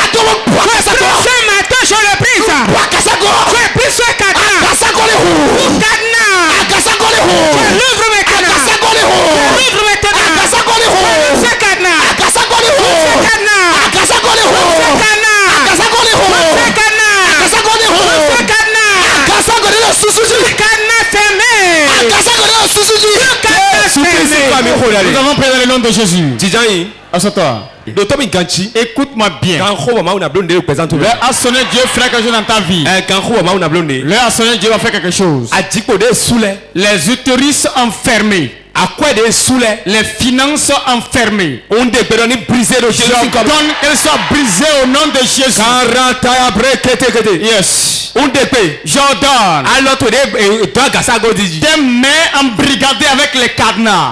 Je prends ce marteau, je le brise. Je brise ce cadenas. Tout cadenas. Je l'ouvre maintenant. Je l'ouvre maintenant. Ce cadenas. Ce cadenas. Ce cadenas fermé. Nous avons prié dans le nom de Jésus. Assois-toi. Écoute-moi bien. L'heure a sonné, Dieu fera quelque chose dans ta vie. L'heure a sonné, Dieu va faire quelque chose. Les utérus enfermés. Les finances enfermées. Je donne qu'elles soient brisées au nom de Jésus. Yes. J'ordonne des mains embrigadées avec les cadenas.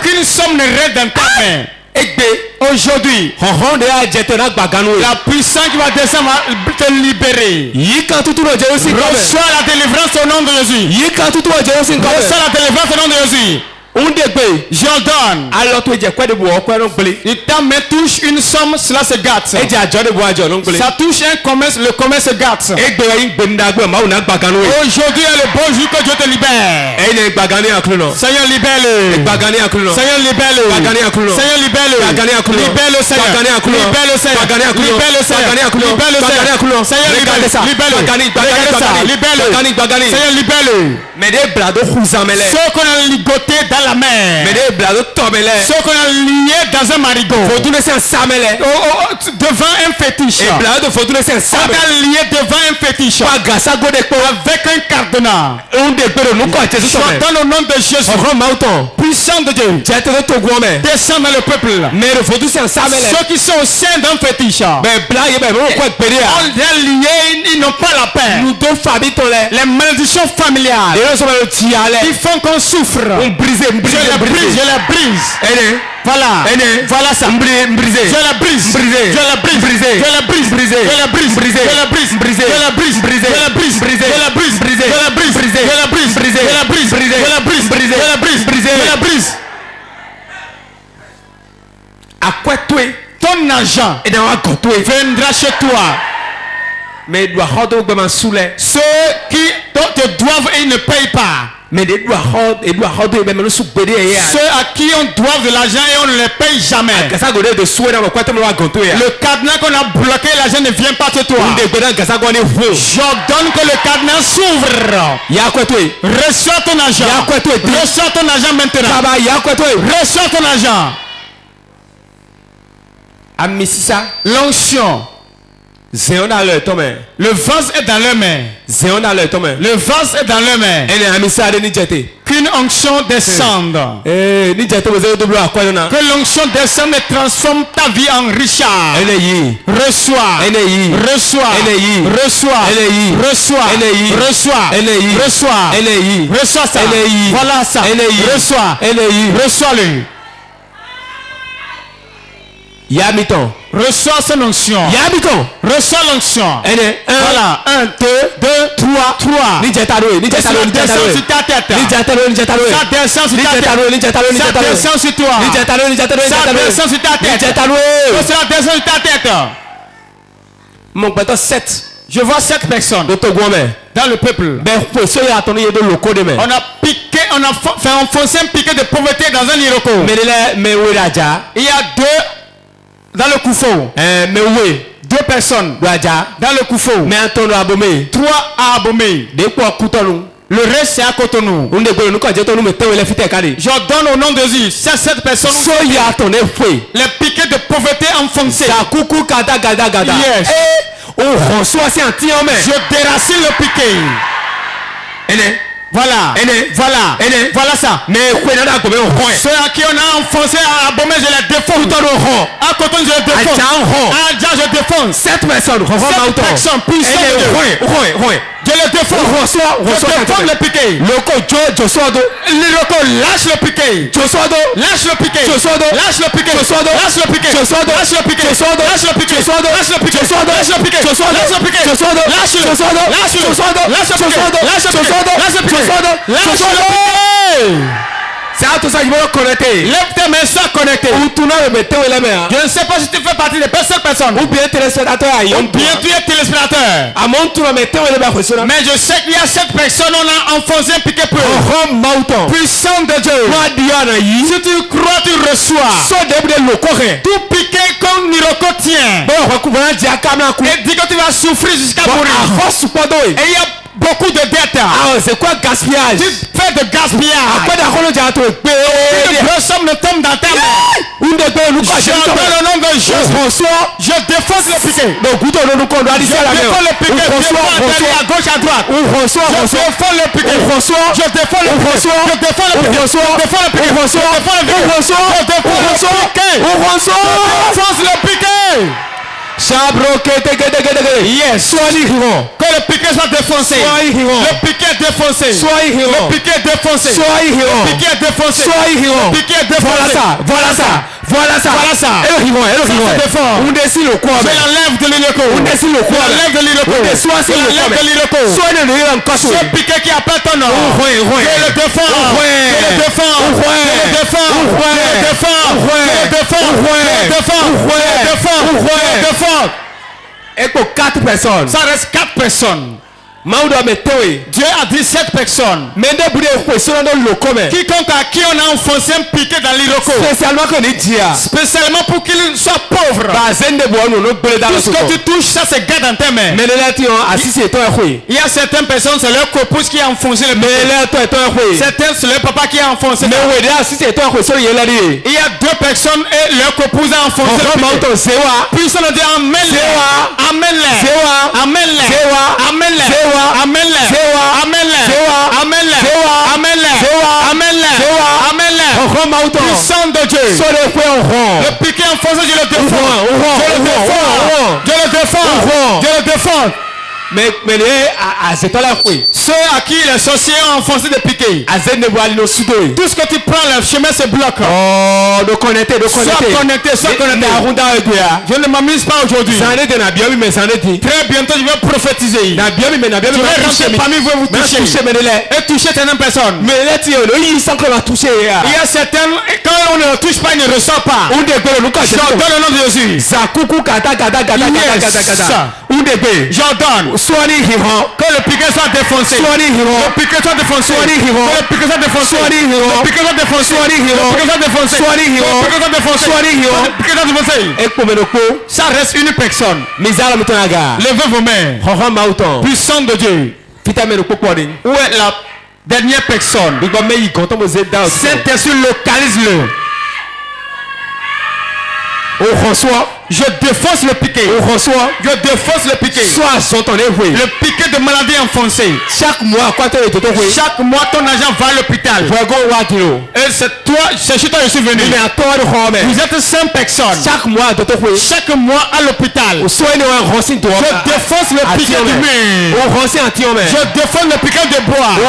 Qu'une somme ne reste dans ta main. Aujourd'hui, la puissance qui va descendre va te libérer. Reçois la délivrance au nom de Jésus. Reçois la délivrance au nom de Jésus. J'ordonne. Il me touche une somme, cela se gâte. Ça touche un commerce, le commerce se gâte. Aujourd'hui est le bon jour que Dieu te libère. Seigneur, libère-le. Seigneur, libère-le. Seigneur, libère-le. Libère-le, Seigneur. Libère-le, Seigneur. Libère-le, Seigneur. Libère-le, Seigneur. Seigneur, libère-le. Libère-le. Seigneur, libère-le. Ceux qu'on a ligotés dans la mer. Ceux qu'on a liés dans un marigot. Devant un fétiche. On a lié devant un fétiche. Avec un cadenas. Dans le nom de Jésus. Puissant de Dieu. Descends dans le peuple. Ceux qui sont au sein d'un fétiche. On les a liés, ils n'ont pas la paix. Les malédictions familiales. Ils font qu'on souffre. Je les brise. Voilà. Voilà ça. Je la brise. Je la brise. Je la brise. Je la brise. Je la brise. Je la brise. Je la brise. Je la brise. Je la brise. Je la brise. Je la brise. Je la brise. Je la brise. Je la brise. Je la brise. À quoi toi? Ton argent viendra chez toi. Mais ceux qui te doivent et ils ne payent pas. Ceux à qui on doit de l'argent et on ne les paye jamais. Le cadenas qu'on a bloqué, l'argent ne vient pas de toi. J'ordonne que le cadenas s'ouvre. Reçois ton argent. Reçois ton argent maintenant. Reçois ton argent. L'onction. Le vase est dans leurs mains. Le vase est dans leurs mains. Qu'une onction descende. Que l'onction descende et transforme ta vie en richard. Reçois. Reçois. Reçois. Reçois. Reçois. Reçois. Reçois ça. Voilà ça. Reçois. Reçois-le. Yamiton. Reçois son onction. Yamiton. Reçois l'onction. Voilà. 1, 2, 3. Ça descend sur ta tête. Ça descend sur ta tête. Ça descend sur toi. Ça descend sur ta tête. Ça descend sur ta tête. Mon père 7. Je vois 7 personnes dans le peuple. On a piqué, on a fait enfoncer un piquet de pauvreté dans un iroko. Il y a 2 dans le Koufou. 2 personnes dans le Koufou. 3 à Abomey. Le reste c'est à Cotonou. Je donne au nom de Jésus. Ces 7 personnes. Les piquets de pauvreté enfoncés. Yes. Je déracine le piquet. Voilà. Voilà ça. Ceux à qui on a enfoncé à Abomey, je les défonce. À Coton, je les défonce. À Adja, je défonce. 7 personnes. 7 personnes puissantes. Je les défonce. Je défonce le piquet. L'iroko lâche le piquet. Lâche le piquet. Lâche le piquet. Lâche le piquet. Lâche le piquet. Lâche le piquet. Lâche le piquet. Lâche le piquet. Lâche le piquet. Lâche le piquet. C'est tout ça, il va connecter. Lève tes mains, sois connecté. Je ne sais pas si tu fais partie de cette personne. Ou bien téléspectateur. Ou bien tu es téléspectateur. Mais je sais qu'il y a cette personne, on a enfoncé un piquet pour puissant de Dieu. Si tu crois, tu reçois. Tout piquet comme Niroko tient. Et dis que tu vas souffrir jusqu'à mourir. Et il y a beaucoup de dettes. C'est quoi gaspillage? Tu fais de gaspillage. Le somme ne tombe dans ta main. Je donne le nom de Jésus. Je défonce le piquet. Je défonce le piquet. À gauche, à droite. Je défonce le piquet. Je défonce le piquet. Je défonce le piquet. Je défonce le piquet. Je défonce le piquet. Yes. Que le piquet soit défoncé. Le piquet défoncé. Le piquet défoncé. Le piquet défoncé. Le piquet défoncé. Voilà ça. Voilà ça. Voilà ça. Et le rivon, et le rivon. C'est fort. On décide le quoi. Je l'enlève de l'îloko. On décide le quoi. Je l'enlève de l'îloko. Je l'enlève de l'îloko. Soit le rire encore. Ce piqué qui appelle ton nom. Je le défends. Je le défends. Je le défends. Je le défends. Je le défends. Je le défends. Je le défends. Je le défends. Et pour 4 personnes. Ça reste 4 personnes. Dieu a dit 7 personnes. Quiconque à qui on a enfoncé un piqué dans l'iroko. Spécialement pour qu'il soit pauvre. Tout ce que tu touches, ça se garde dans tes mains. Il y a certaines personnes, c'est leur copouse qui a enfoncé le piqué. Certains, c'est leur papa qui a enfoncé. Il y a 2 personnes et leur copouse a enfoncé le piqué. Puis on a dit amène-les. Amène-les. Amène-les. Amène-les. Amène-les. Amène-les. Amène-les. Amène-les. Puissant de Dieu. Le piqué enfoncé, je le défends. Je le défends. Je le défends. Je le défends. Mais ceux à qui les sorciers ont enfoncé des piquets. Tout ce que tu prends, le chemin se bloque. Sois connecté. Je ne m'amuse pas aujourd'hui. Très bientôt, je vais prophétiser. Je vais rentrer parmi vous et vous toucher. Et toucher certaines personnes. Il y a certaines, quand on ne touche pas, il ne ressort pas. Dans le nom de Jésus. J'ordonne que le piquet soit défoncé. Le piquet soit défoncé. Le piquet soit défoncé. Le piquet soit défoncé. Le piquet soit défoncé. Le piquet soit défoncé. Ça reste une personne. Levez vos mains. Puissant de Dieu. Où est la dernière personne? Saint-Esprit, localise-le. Je défonce le piquet. Je défonce le piquet. Le piquet de maladie enfoncée. Chaque mois, ton argent va à l'hôpital. Et c'est toi, c'est chez toi que je suis venu. Vous êtes 5 personnes. Chaque mois à l'hôpital. Je défonce le piquet du mur. Je défonce le piquet de bois. Je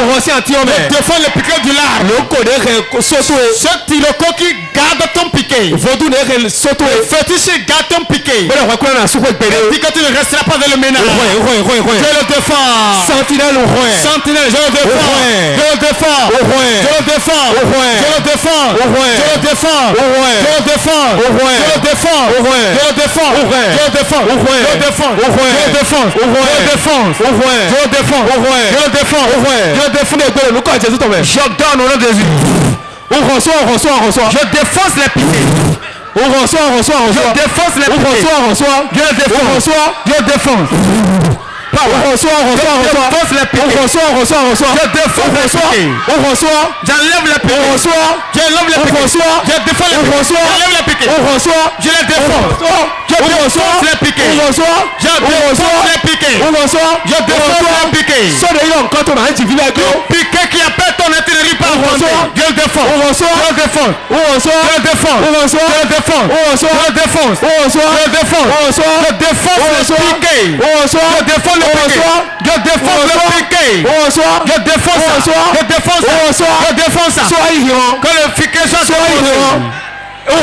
défonce le piquet du lard. Ce tiloko qui garde ton piquet. Fétiche garde ton piquet. Dis que tu ne resteras pas dans le ménage. Je le défends. Sentinelle, je le défends. Je le défends. Je le défends. Je le défends. Je le défends. Je le défends. Je le défends. Je le défends. Je le défends. Je le défends. Je le défends. Je le défends. Je le défends. Je le défends. Je le défends. J'ordonne au nom de Jésus. On reçoit. Je défonce les piquets. On reçoit. Je défonce les piquets. Je défonce. On reçoit. J'enlève les piquets. Je défends les piquets. J'enlève les piquets. Je les défonce. Je défonce les piquets. Je défonce les piquets. Je défonce les piquets. Le piquet qui appelle ton intérieur par enfoncé. Je le défonce. Je le défonce. Je le défonce. Je le défonce. Je le défonce. Je le défonce. Je défonce le piquet. Je défonce le piquet. Je défonce le piquet. Je défonce ça. Que le piquet soit défoncé. Le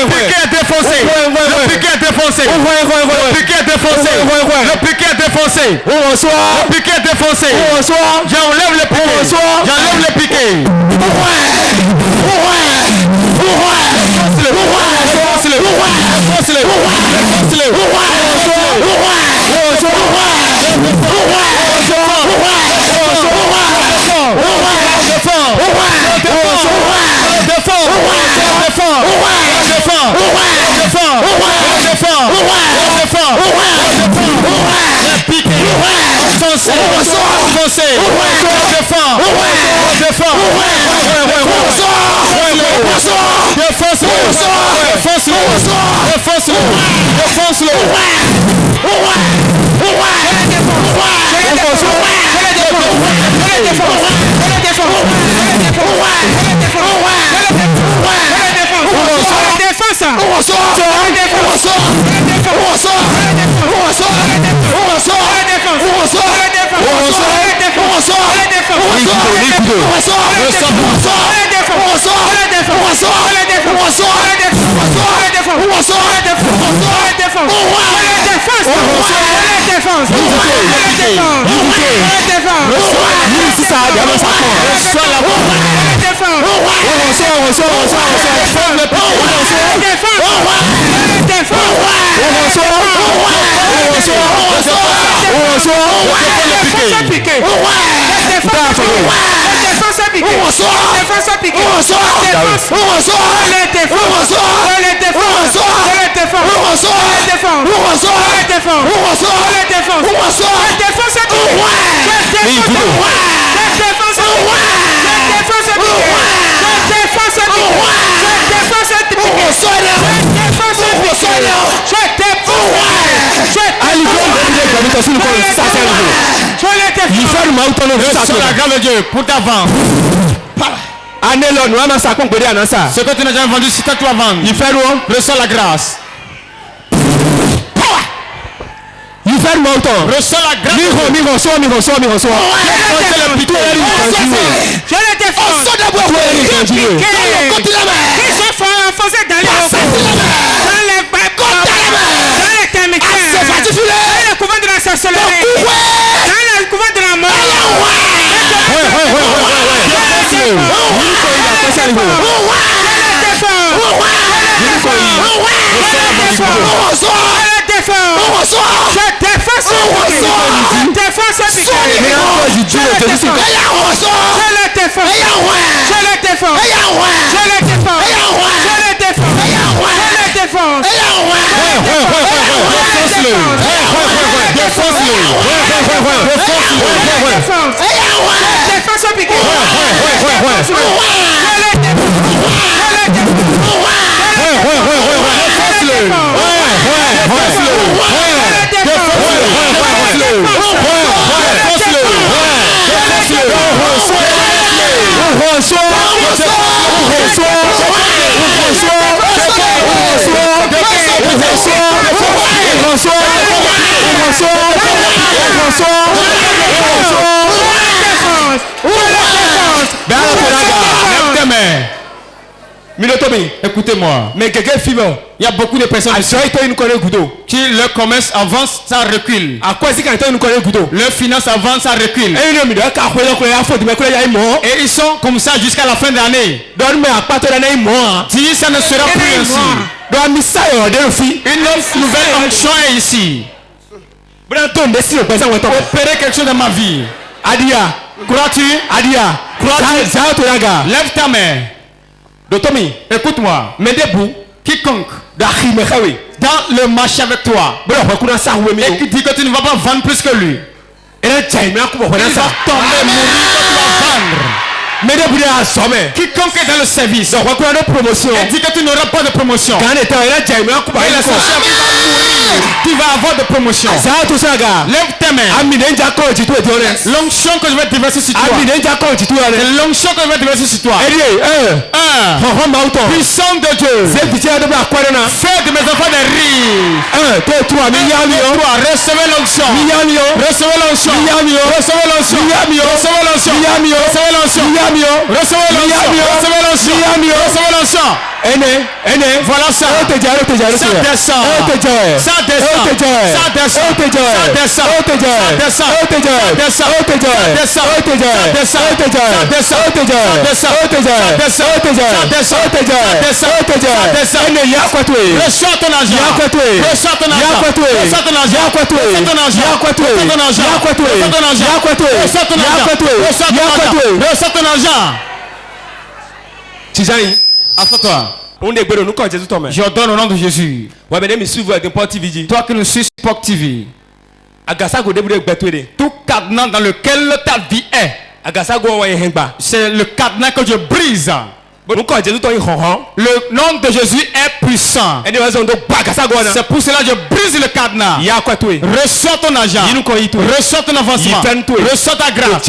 piquet est défoncé. Le piquet est défoncé. Le piquet est défoncé. Le piquet est défoncé. Le piquet est défoncé. J'enlève le piquet. J'enlève le piquet. La grâce de Dieu pour t'avant. Ce que tu n'as jamais vendu, c'est toi qui vas vendre. Reçois la grâce. Reçois la grâce. Écoutez-moi. Mais quelqu'un filme. Il y a beaucoup de personnes qui leur commerce avance, ça recule. Leur finance avance, ça recule. Et ils sont comme ça jusqu'à la fin de l'année. Si ça ne sera plus ainsi. Une autre nouvelle onction est ici. Opérer quelque chose dans ma vie. Crois-tu? Crois-tu? Lève ta main. Écoute-moi. Quiconque dans le marché avec toi et qui dit que tu ne vas pas vendre plus que lui, il va tomber, mourir quand tu vas vendre. Quiconque est dans le service et dit que tu n'auras pas de promotion, tu vas avoir de promotion. Lève tes mains. L'onction que je vais déverser sur toi. L'onction que je vais déverser sur toi. Puissant de Dieu. Fais de mes enfants des riches. Recevez l'onction. Recevez l'onction. Recevez l'onction. Recevez l'onction. Recevez l'onction. Recevez l'onction. Recevez l'onction. Voilà ça. Ça descend. Ça descend. Reçois ton argent. Reçois ton argent. Reçois ton argent. Reçois ton argent. Reçois ton argent. Assois-toi. Je donne au nom de Jésus. Toi qui nous suis Sport TV. Tout cadenas dans lequel ta vie est, c'est le cadenas que je brise. Le nom de Jésus est puissant. C'est pour cela que je brise le cadenas. Reçois ton argent. Reçois ton avancement. Reçois ta grâce.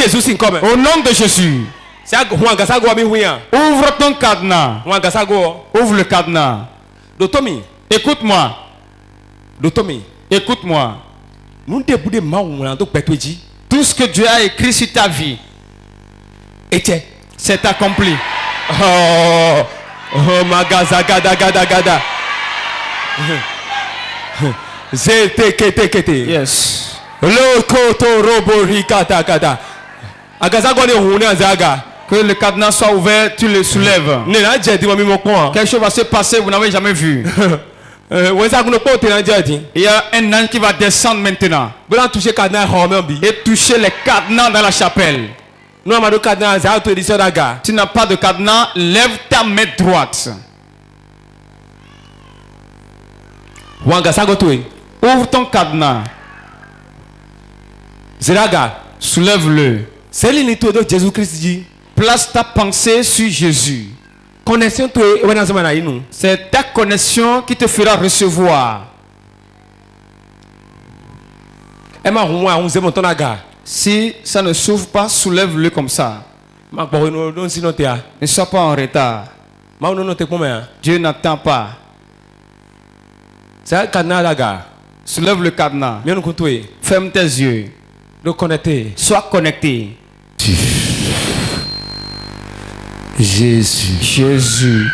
Au nom de Jésus. Ouvre ton cadenas. Ouvre le cadenas. Écoute-moi. Écoute-moi. Tout ce que Dieu a écrit sur ta vie, c'est accompli. Zete. Yes. Lokoto robori kata kata. Agaza goni hune azaga. Que le cadenas soit ouvert, tu le soulèves. Nena jeti mami mokwa. Quelque chose va se passer, vous n'avez jamais vu. Wenza kuno pote na jeti. Il y a un ange qui va descendre maintenant Bula toucher cadenas homembi. et toucher les cadenas dans la chapelle. Nous amado cadenas za auto édition daga. Tu n'as pas de cadenas, lève ta main droite. Wanga sago tuwe. Ouvre ton cadenas. Ziraga. Soulève-le. C'est l'inito de Jésus-Christ dit. Place ta pensée sur Jésus. Connexion tuwe wana zamana inu. C'est ta connexion qui te fera recevoir. Ema humwa unze montonaga. Si ça ne s'ouvre pas, soulève-le comme ça. Ma bo no don sinotea. Ne sois pas en retard. Ma no te pomea. Dieu n'attend pas. Ça cadenas daga. Soulève le cadenas. Mienu kutuwe. Ferme tes yeux. Le connecter. Sois connecté. Jésus. Jésus.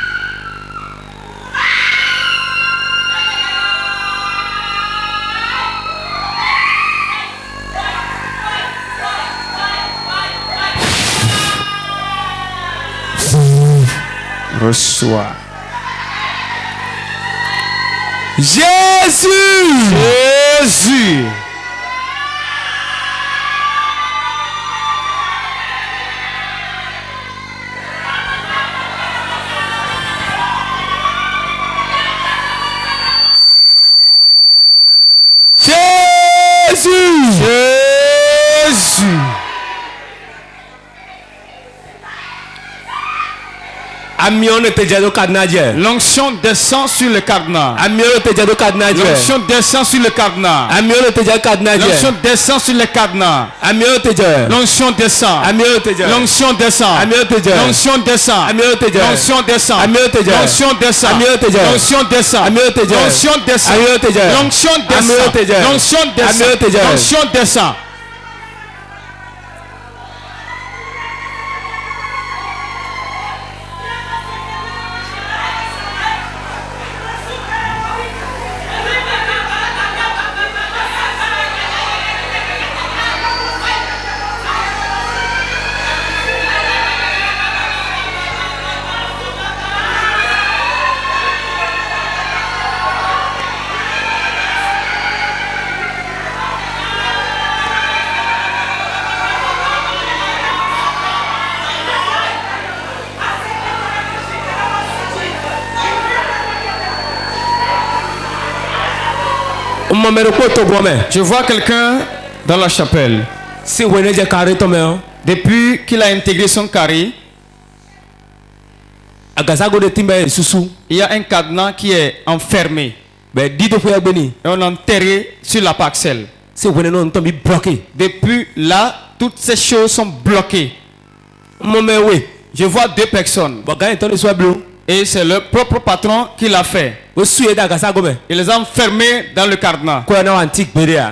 Reçois. Jésus. Jésus. Jésus. Jésus. Amion te jado cadenas. L'onction descend sur le cadenas. Amion te jado cadenas. L'onction descend sur le cadenas. Amion te jado cadenas. L'onction descend sur le cadenas. Amion te jado. L'onction descend. Amion te jado. L'onction descend. Amion te jado. L'onction descend. Amion te jado. L'onction descend. Amion te jado. L'onction descend. Amion te jado. L'onction descend. Amion te jado. L'onction descend. Amion te jado. L'onction Amion te descend. jado. L'onction descend. Amion te jado. L'onction descend. Je vois quelqu'un dans la chapelle. Depuis qu'il a intégré son carré, il y a un cadenas qui est enfermé. Et on a enterré sur la parcelle. Depuis là, toutes ces choses sont bloquées. Je vois deux personnes. Et c'est leur propre patron qui l'a fait. Il les a enfermés dans le cadenas.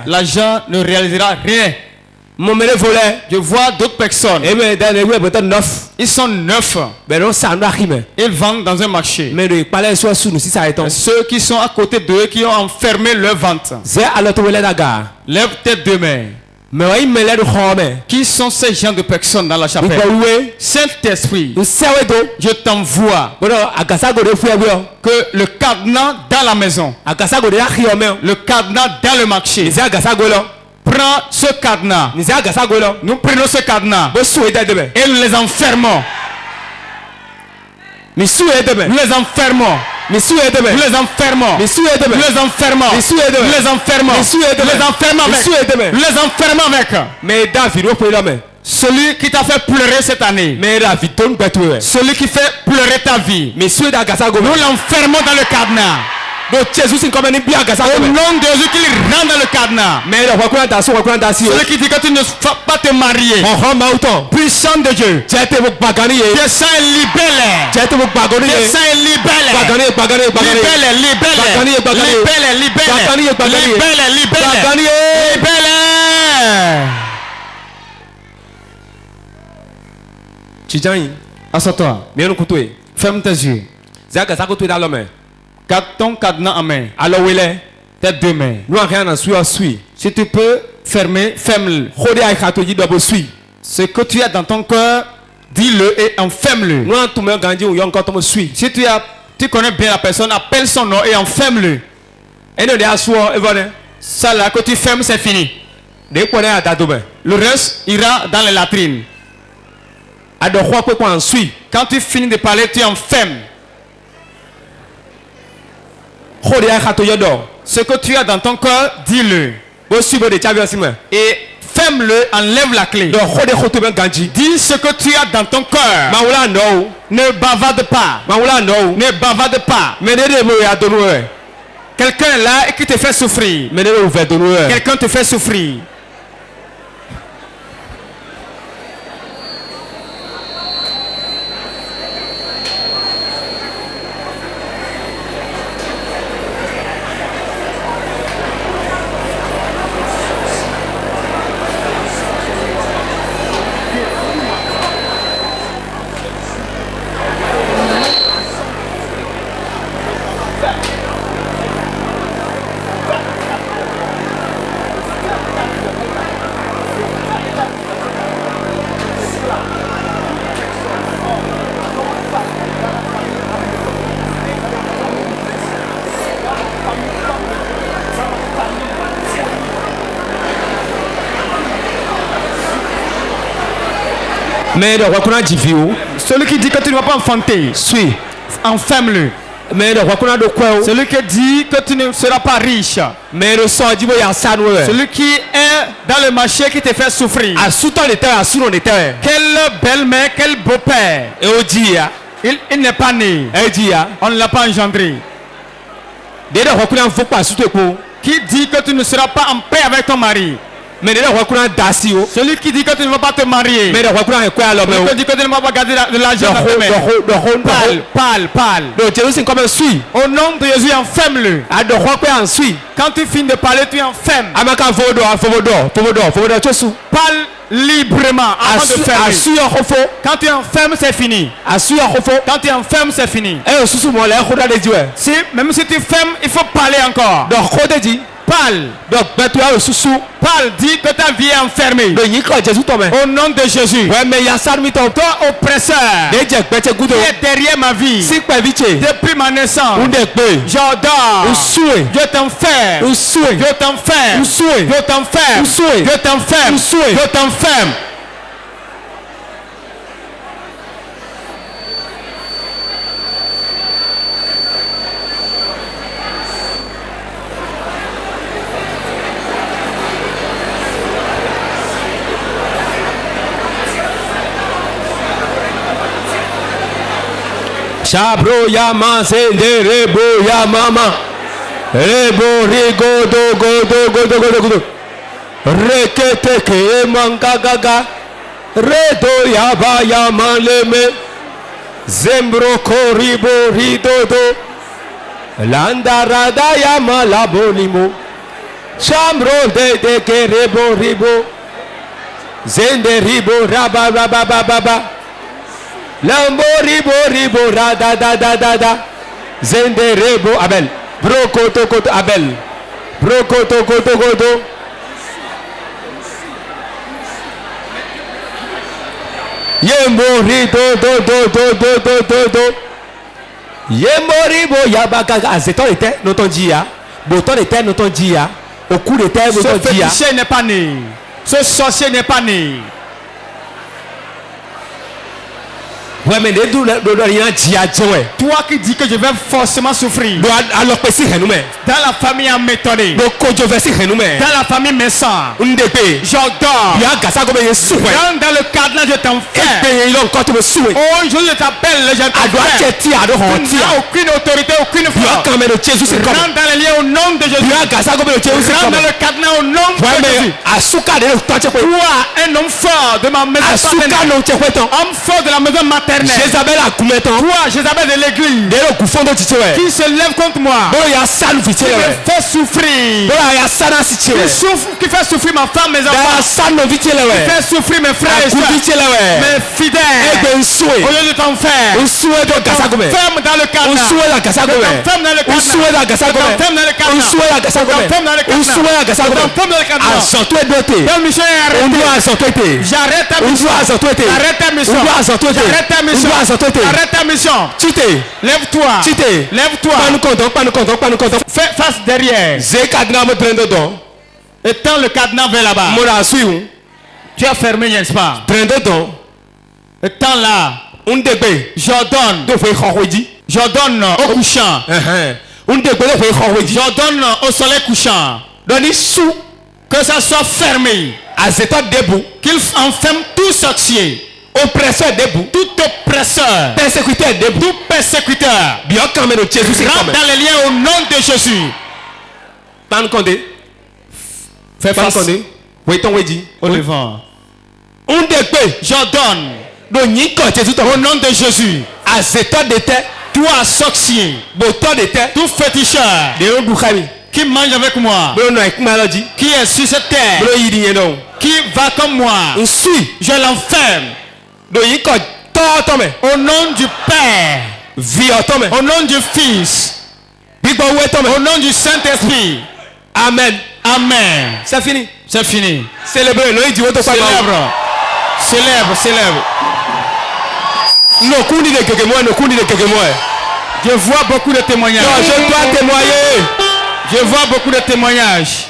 L'agent ne réalisera rien. Je vois d'autres personnes. Ils sont neufs. Ils vendent dans un marché. Ceux qui sont à côté d'eux qui ont enfermé leur vente. Lève tes deux mains. Qui sont ces gens de personnes dans la chapelle? Saint-Esprit, je t'envoie que le cadenas dans la maison, le cadenas dans le marché, prends ce cadenas. Nous prenons ce cadenas et nous les enfermons. Nous les enfermons. Nous les enfermons. Nous les enfermons. Nous les enfermons. Nous les enfermons avec. Nous les enfermons avec. Celui qui t'a fait pleurer cette année. Celui qui fait pleurer ta vie. Nous l'enfermons dans le cadenas. Au nom de Jésus qu'il rentre dans le cadenas. Celui qui dit que tu ne vas pas te marier. Puissant de Dieu. Descends et libère-les. Descends et libère-les. Libère-les. Libère-les. Assois-toi. Ferme tes yeux. Ton cadenas en main. Alors où il est? Tes deux mains. Nous rien à suivre. Si tu peux fermer, ferme-le. Ce que tu as dans ton cœur, dis-le et enferme-le. Si tu connais bien la personne, appelle son nom et enferme-le. Ça là que tu fermes, c'est fini. Le reste ira dans les latrines. Quand tu finis de parler, tu enfermes. Ce que tu as dans ton cœur, dis-le. Et ferme-le, enlève la clé. Dis ce que tu as dans ton cœur. Ne bavarde pas. Ne bavarde pas. Quelqu'un est là et qui te fait souffrir. Quelqu'un te fait souffrir. Celui qui dit que tu ne vas pas enfanter, suis, enferme-le. Celui qui dit que tu ne seras pas riche, celui qui est dans le marché qui te fait souffrir, quelle belle mère, quel beau père, il n'est pas né, on ne l'a pas engendré. Qui dit que tu ne seras pas en paix avec ton mari, celui qui dit que tu ne vas pas te marier, celui qui dit que tu ne vas pas garder de l'argent dans tes mains, parle. Au nom de Jésus, enferme-le. Quand tu finis de parler, tu enfermes. Parle librement avant de fermer. Quand tu enfermes, c'est fini. Quand tu enfermes, c'est fini. Même si tu fermes, il faut parler encore. Parle. Parle, dis que ta vie est enfermée. Au nom de Jésus. Toi, oppresseur, qui est derrière ma vie, depuis ma naissance, j'adore. Je t'enferme. Je t'enferme. Je t'enferme. Je t'enferme. Je t'enferme. Chabro yama sende rebo yamama rebo rigo do rekete ke mangagaga redo yaba yamaleme zembro koribo ridodo landarada yamalabolimo chambro de ke ribo zende ribo raba Lambo ribo da zende rebo abel brokoto abel brokoto yembo do yembo ribo yabaka azeton était notre dia boton était notre dia au coup de terre notre dia. Ce féticheur n'est pas né, ce sorcier n'est pas né. Toi qui dis que je vais forcément souffrir. Dans la famille en méthode. Dans la famille méchant. J'adore. Dans le cadre je t'enferme. Oh, je t'appelle, je t'enferme. Tu n'as aucune autorité, aucune force. Rentre dans les liens au nom de Jésus. Rentre dans le cadre au nom de Jésus. Toi, un homme fort de ma maison paternelle. Homme fort de la maison maternelle. Jézabel a combien de temps? Toi, Jézabel de l'église, qui se lève contre moi, qui me fait souffrir, qui fait souffrir ma femme, mes enfants, qui fait souffrir mes frères et soeurs, mes fidèles, Au lieu de t'enfer. Ferme dans le cadenas. Ferme dans le cadenas. Ferme dans le cadenas. Ferme dans le cadenas. Ferme dans le cadenas. Telle mission est arrêtée. J'arrête ta mission. J'arrête ta mission. J'arrête ta mission. J'arrête ta mission. Lève-toi. Lève-toi. Fais face derrière. Étends le cadenas vers là-bas. Tu as fermé, n'est-ce pas? Étends là. J'ordonne. J'ordonne au couchant. J'ordonne au soleil couchant. Que ça soit fermé. Qu'il enferme tout sorcier. Oppresseur debout. Tout oppresseur. Persécuteur debout. Tout persécuteur. Rentre dans les liens au nom de Jésus. Fais face au devant. J'ordonne au nom de Jésus. Toi sorcier. Tout féticheur qui mange avec moi, qui est sur cette terre, qui va comme moi, je l'enferme. Au nom du Père, au nom du Fils, au nom du Saint-Esprit. Amen. Amen. C'est fini. C'est fini. Célèbre. Célèbre. Je vois beaucoup de témoignages. Non, je dois témoigner. Je vois beaucoup de témoignages.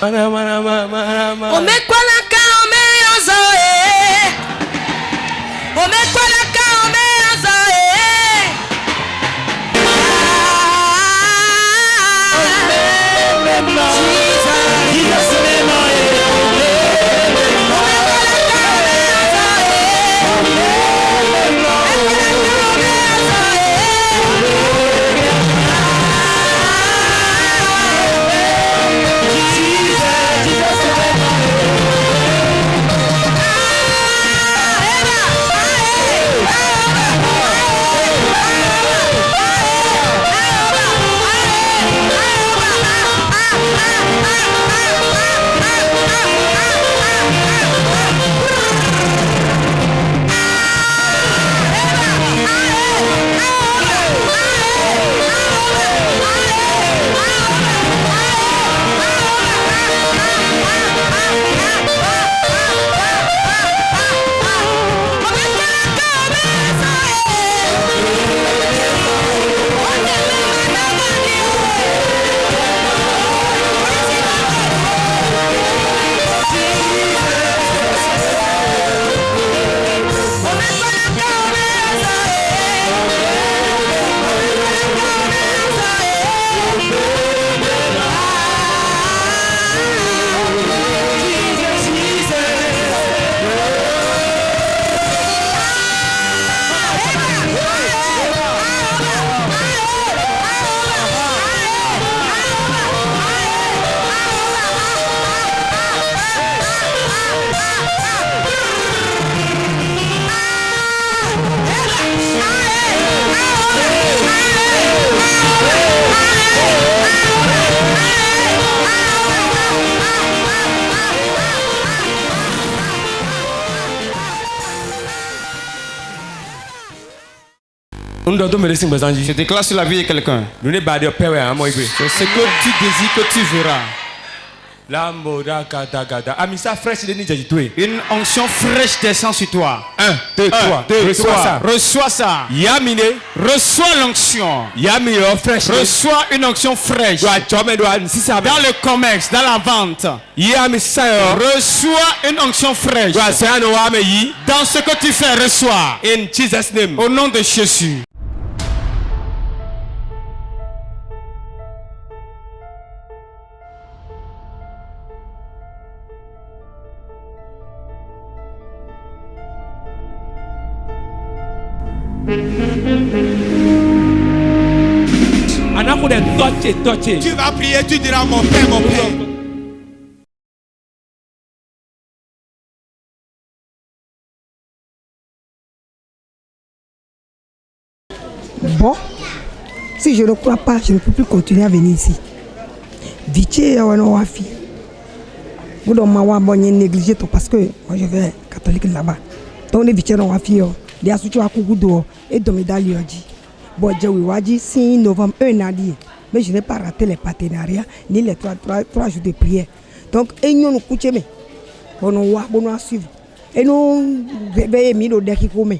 Je déclare sur la vie de quelqu'un. C'est ce que tu désires que tu verras. Une onction fraîche descend sur toi. 1, 2, 3. Reçois ça. Reçois l'onction. Reçois une onction fraîche. Dans le commerce, dans la vente. Reçois une onction fraîche. Dans ce que tu fais, reçois. Au nom de Jésus. Tu vas prier, tu diras mon Père, mon Père. Bon, si je ne crois pas, je ne peux plus continuer à venir ici. Vitié, on a fille. Vous ne m'avez pas négligé parce que moi je vais catholique là-bas. Donc les vitié, on a fille. de asuchu akugudo et domidali oji. Bon, j'ai eu 6 novembre, un an dit. Mais je n'ai pas raté les partenariats ni les 3 jours de prière. Donc, nous nous couchons, nous suivre. Et nous veillons mis au déki comme.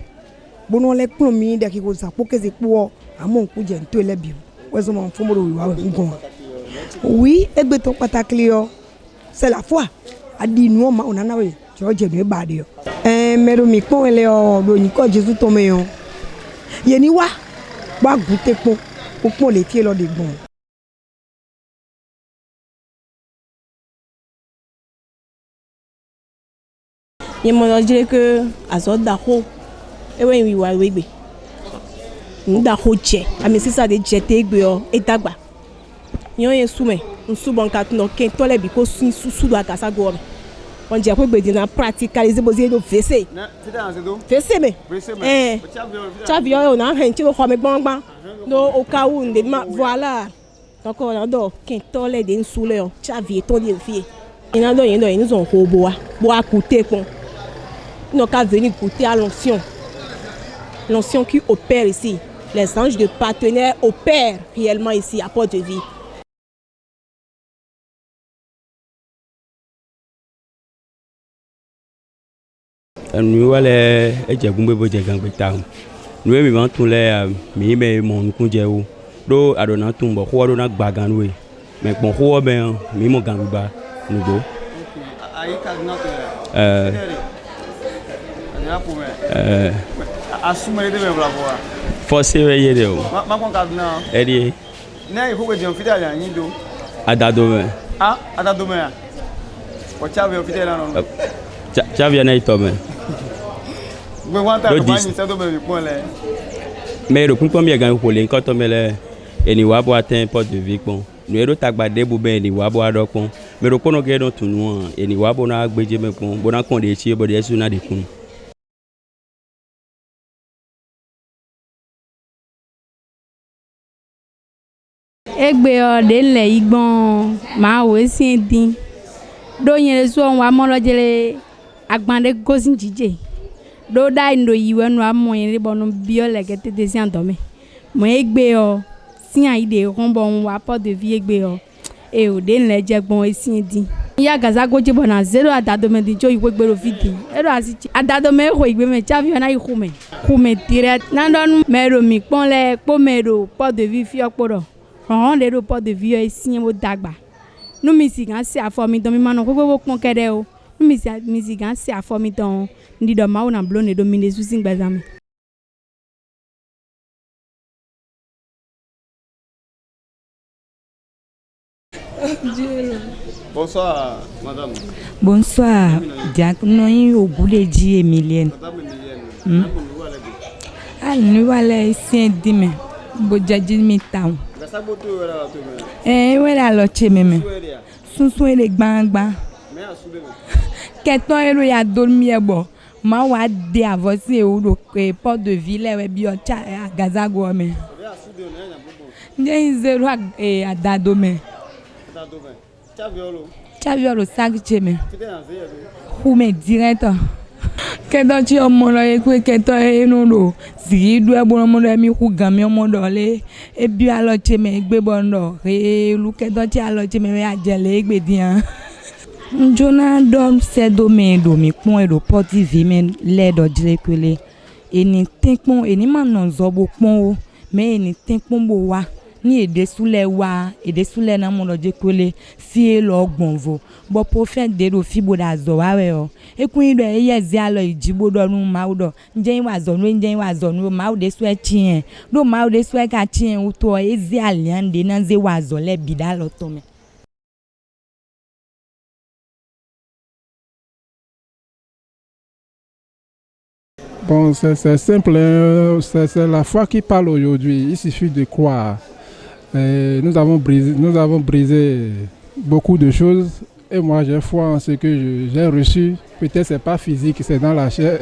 Nous les plombs déki comme ça pour que c'est pour à mon coup de tout les bio. Oui, et béton pataklio. C'est la foi. A dit nous, on en a eu. Tu vois, j'ai mieux badio. Mais le micro, elle est au Nico Jésus Tomé. Yeniwa. Ba goûter pour les pieds lors des bons. Il m'a dit que à ce d'accord et oui oui oui oui nous d'accord tché à mais c'est ça de jeter gbeo et tagba yon yen soumen on soubon kat no ken to le bi ko sous doit kasa go on dit après be na practicaliser bozi do fesse fesse me chavio on a hen ti ko me gbangban no au cas où voilà donc on a do ken to le de sous le chavio to de fie ina do yen do nous on ko boa coûter kon nous qu'à venir goûter à l'onction qui opère ici. Les anges de partenaires opèrent réellement ici à Port-de-Vie. Nous allons être gumbe boje gangbe tam. Nous vivons tous les mais mon kunjeu. Do adona tumbo ko adona gbaganwe. Mais bon ko ben mi mo gangba nous go. Forcé de o. Edi. Na ihu we fidèle ya yin do. Adadome. Ah, adadome ya. O chavio fidèle na no. Chavio na itome. Gbe wan ta do ma yin se do be pon le. Mais le point premier gang ko le nkan to mele eni wa bo atteint Port-de-Vie pon. Nous ero tagbade bu be eni wa bo adokon. Mais le kono ge don tunu eni wa bo na agbeje me pon. Bo na kon de chi bo de su na de kun. Egbe de le igbon ma wo si din do yen so wa mo lo jele agbande gosin jije do da ndo yiwe no amo yen le bonu bio le gete de si andome mo egbe o si an ide ronbon wa Port-de-Vie egbe o e o de le jegbon e si din ya gaza goje bona zero adadome din jo iwe gbero fiti ero asiti adadome ho igbe me chavio na ikume kume direct na don mero mi pon le po mero Port-de-Vie fi oporo on les Port-de-Vie ici au dagba nous musique c'est à former dans mi ko pon kede o nous musique c'est à former dans ndi do ma na blonde do mine sous sing bazam. Bonsoir madame. Bonsoir Diacono Oguleji Emilienne. Nous voilà ici dime bojaji mi town. Wela lo chememe. Sunsun ele gbangba. Keton ero ya dormi ebo. Ma wa de avance o do Port-de-Vie le we bi o cha agazago me. Nje zero adadome. Chaviolo sak cheme. Hume direct. Keton ti omo lo ye ku keton eno lo. Si do e bon mo do mi ku gan mi omo do le e bi alo cheme gbe bondo re lu keton ti alo cheme we ajele gbe dian. Njona don se do mi pon e do Port-de-Vie men le do dire kwele eni tinpon eni man non zo bo pon o me eni tinpon bo wa ni ede sule na mo do je kwele fi lo gbonvo bo prophet de do fi boda zo wa we o ekun do e ye zi alo ijibo do nu ma do nje wa zo nu ma de so e chien do ma de so e ka chien u to e zi alian de na ze wa zo le bida lo to me. Bon, c'est simple, c'est la foi qui parle aujourd'hui. Il suffit de croire. Nous avons brisé beaucoup de choses. Et moi, j'ai foi en ce que j'ai reçu. Peut-être c'est pas physique, c'est dans la chair.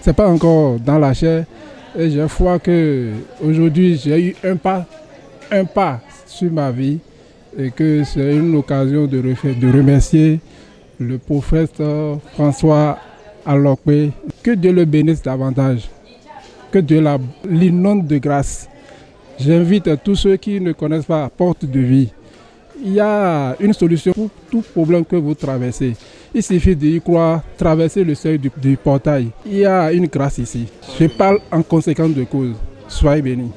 C'est pas encore dans la chair. Et j'ai foi que aujourd'hui j'ai eu un pas sur ma vie. Et que c'est une occasion de remercier le prophète François Alokwe. Que Dieu le bénisse davantage. Que Dieu l'inonde de grâce. J'invite tous ceux qui ne connaissent pas Porte de Vie. Il y a une solution pour tout problème que vous traversez. Il suffit d'y croire, traverser le seuil du portail. Il y a une grâce ici. Je parle en conséquence de cause. Soyez bénis.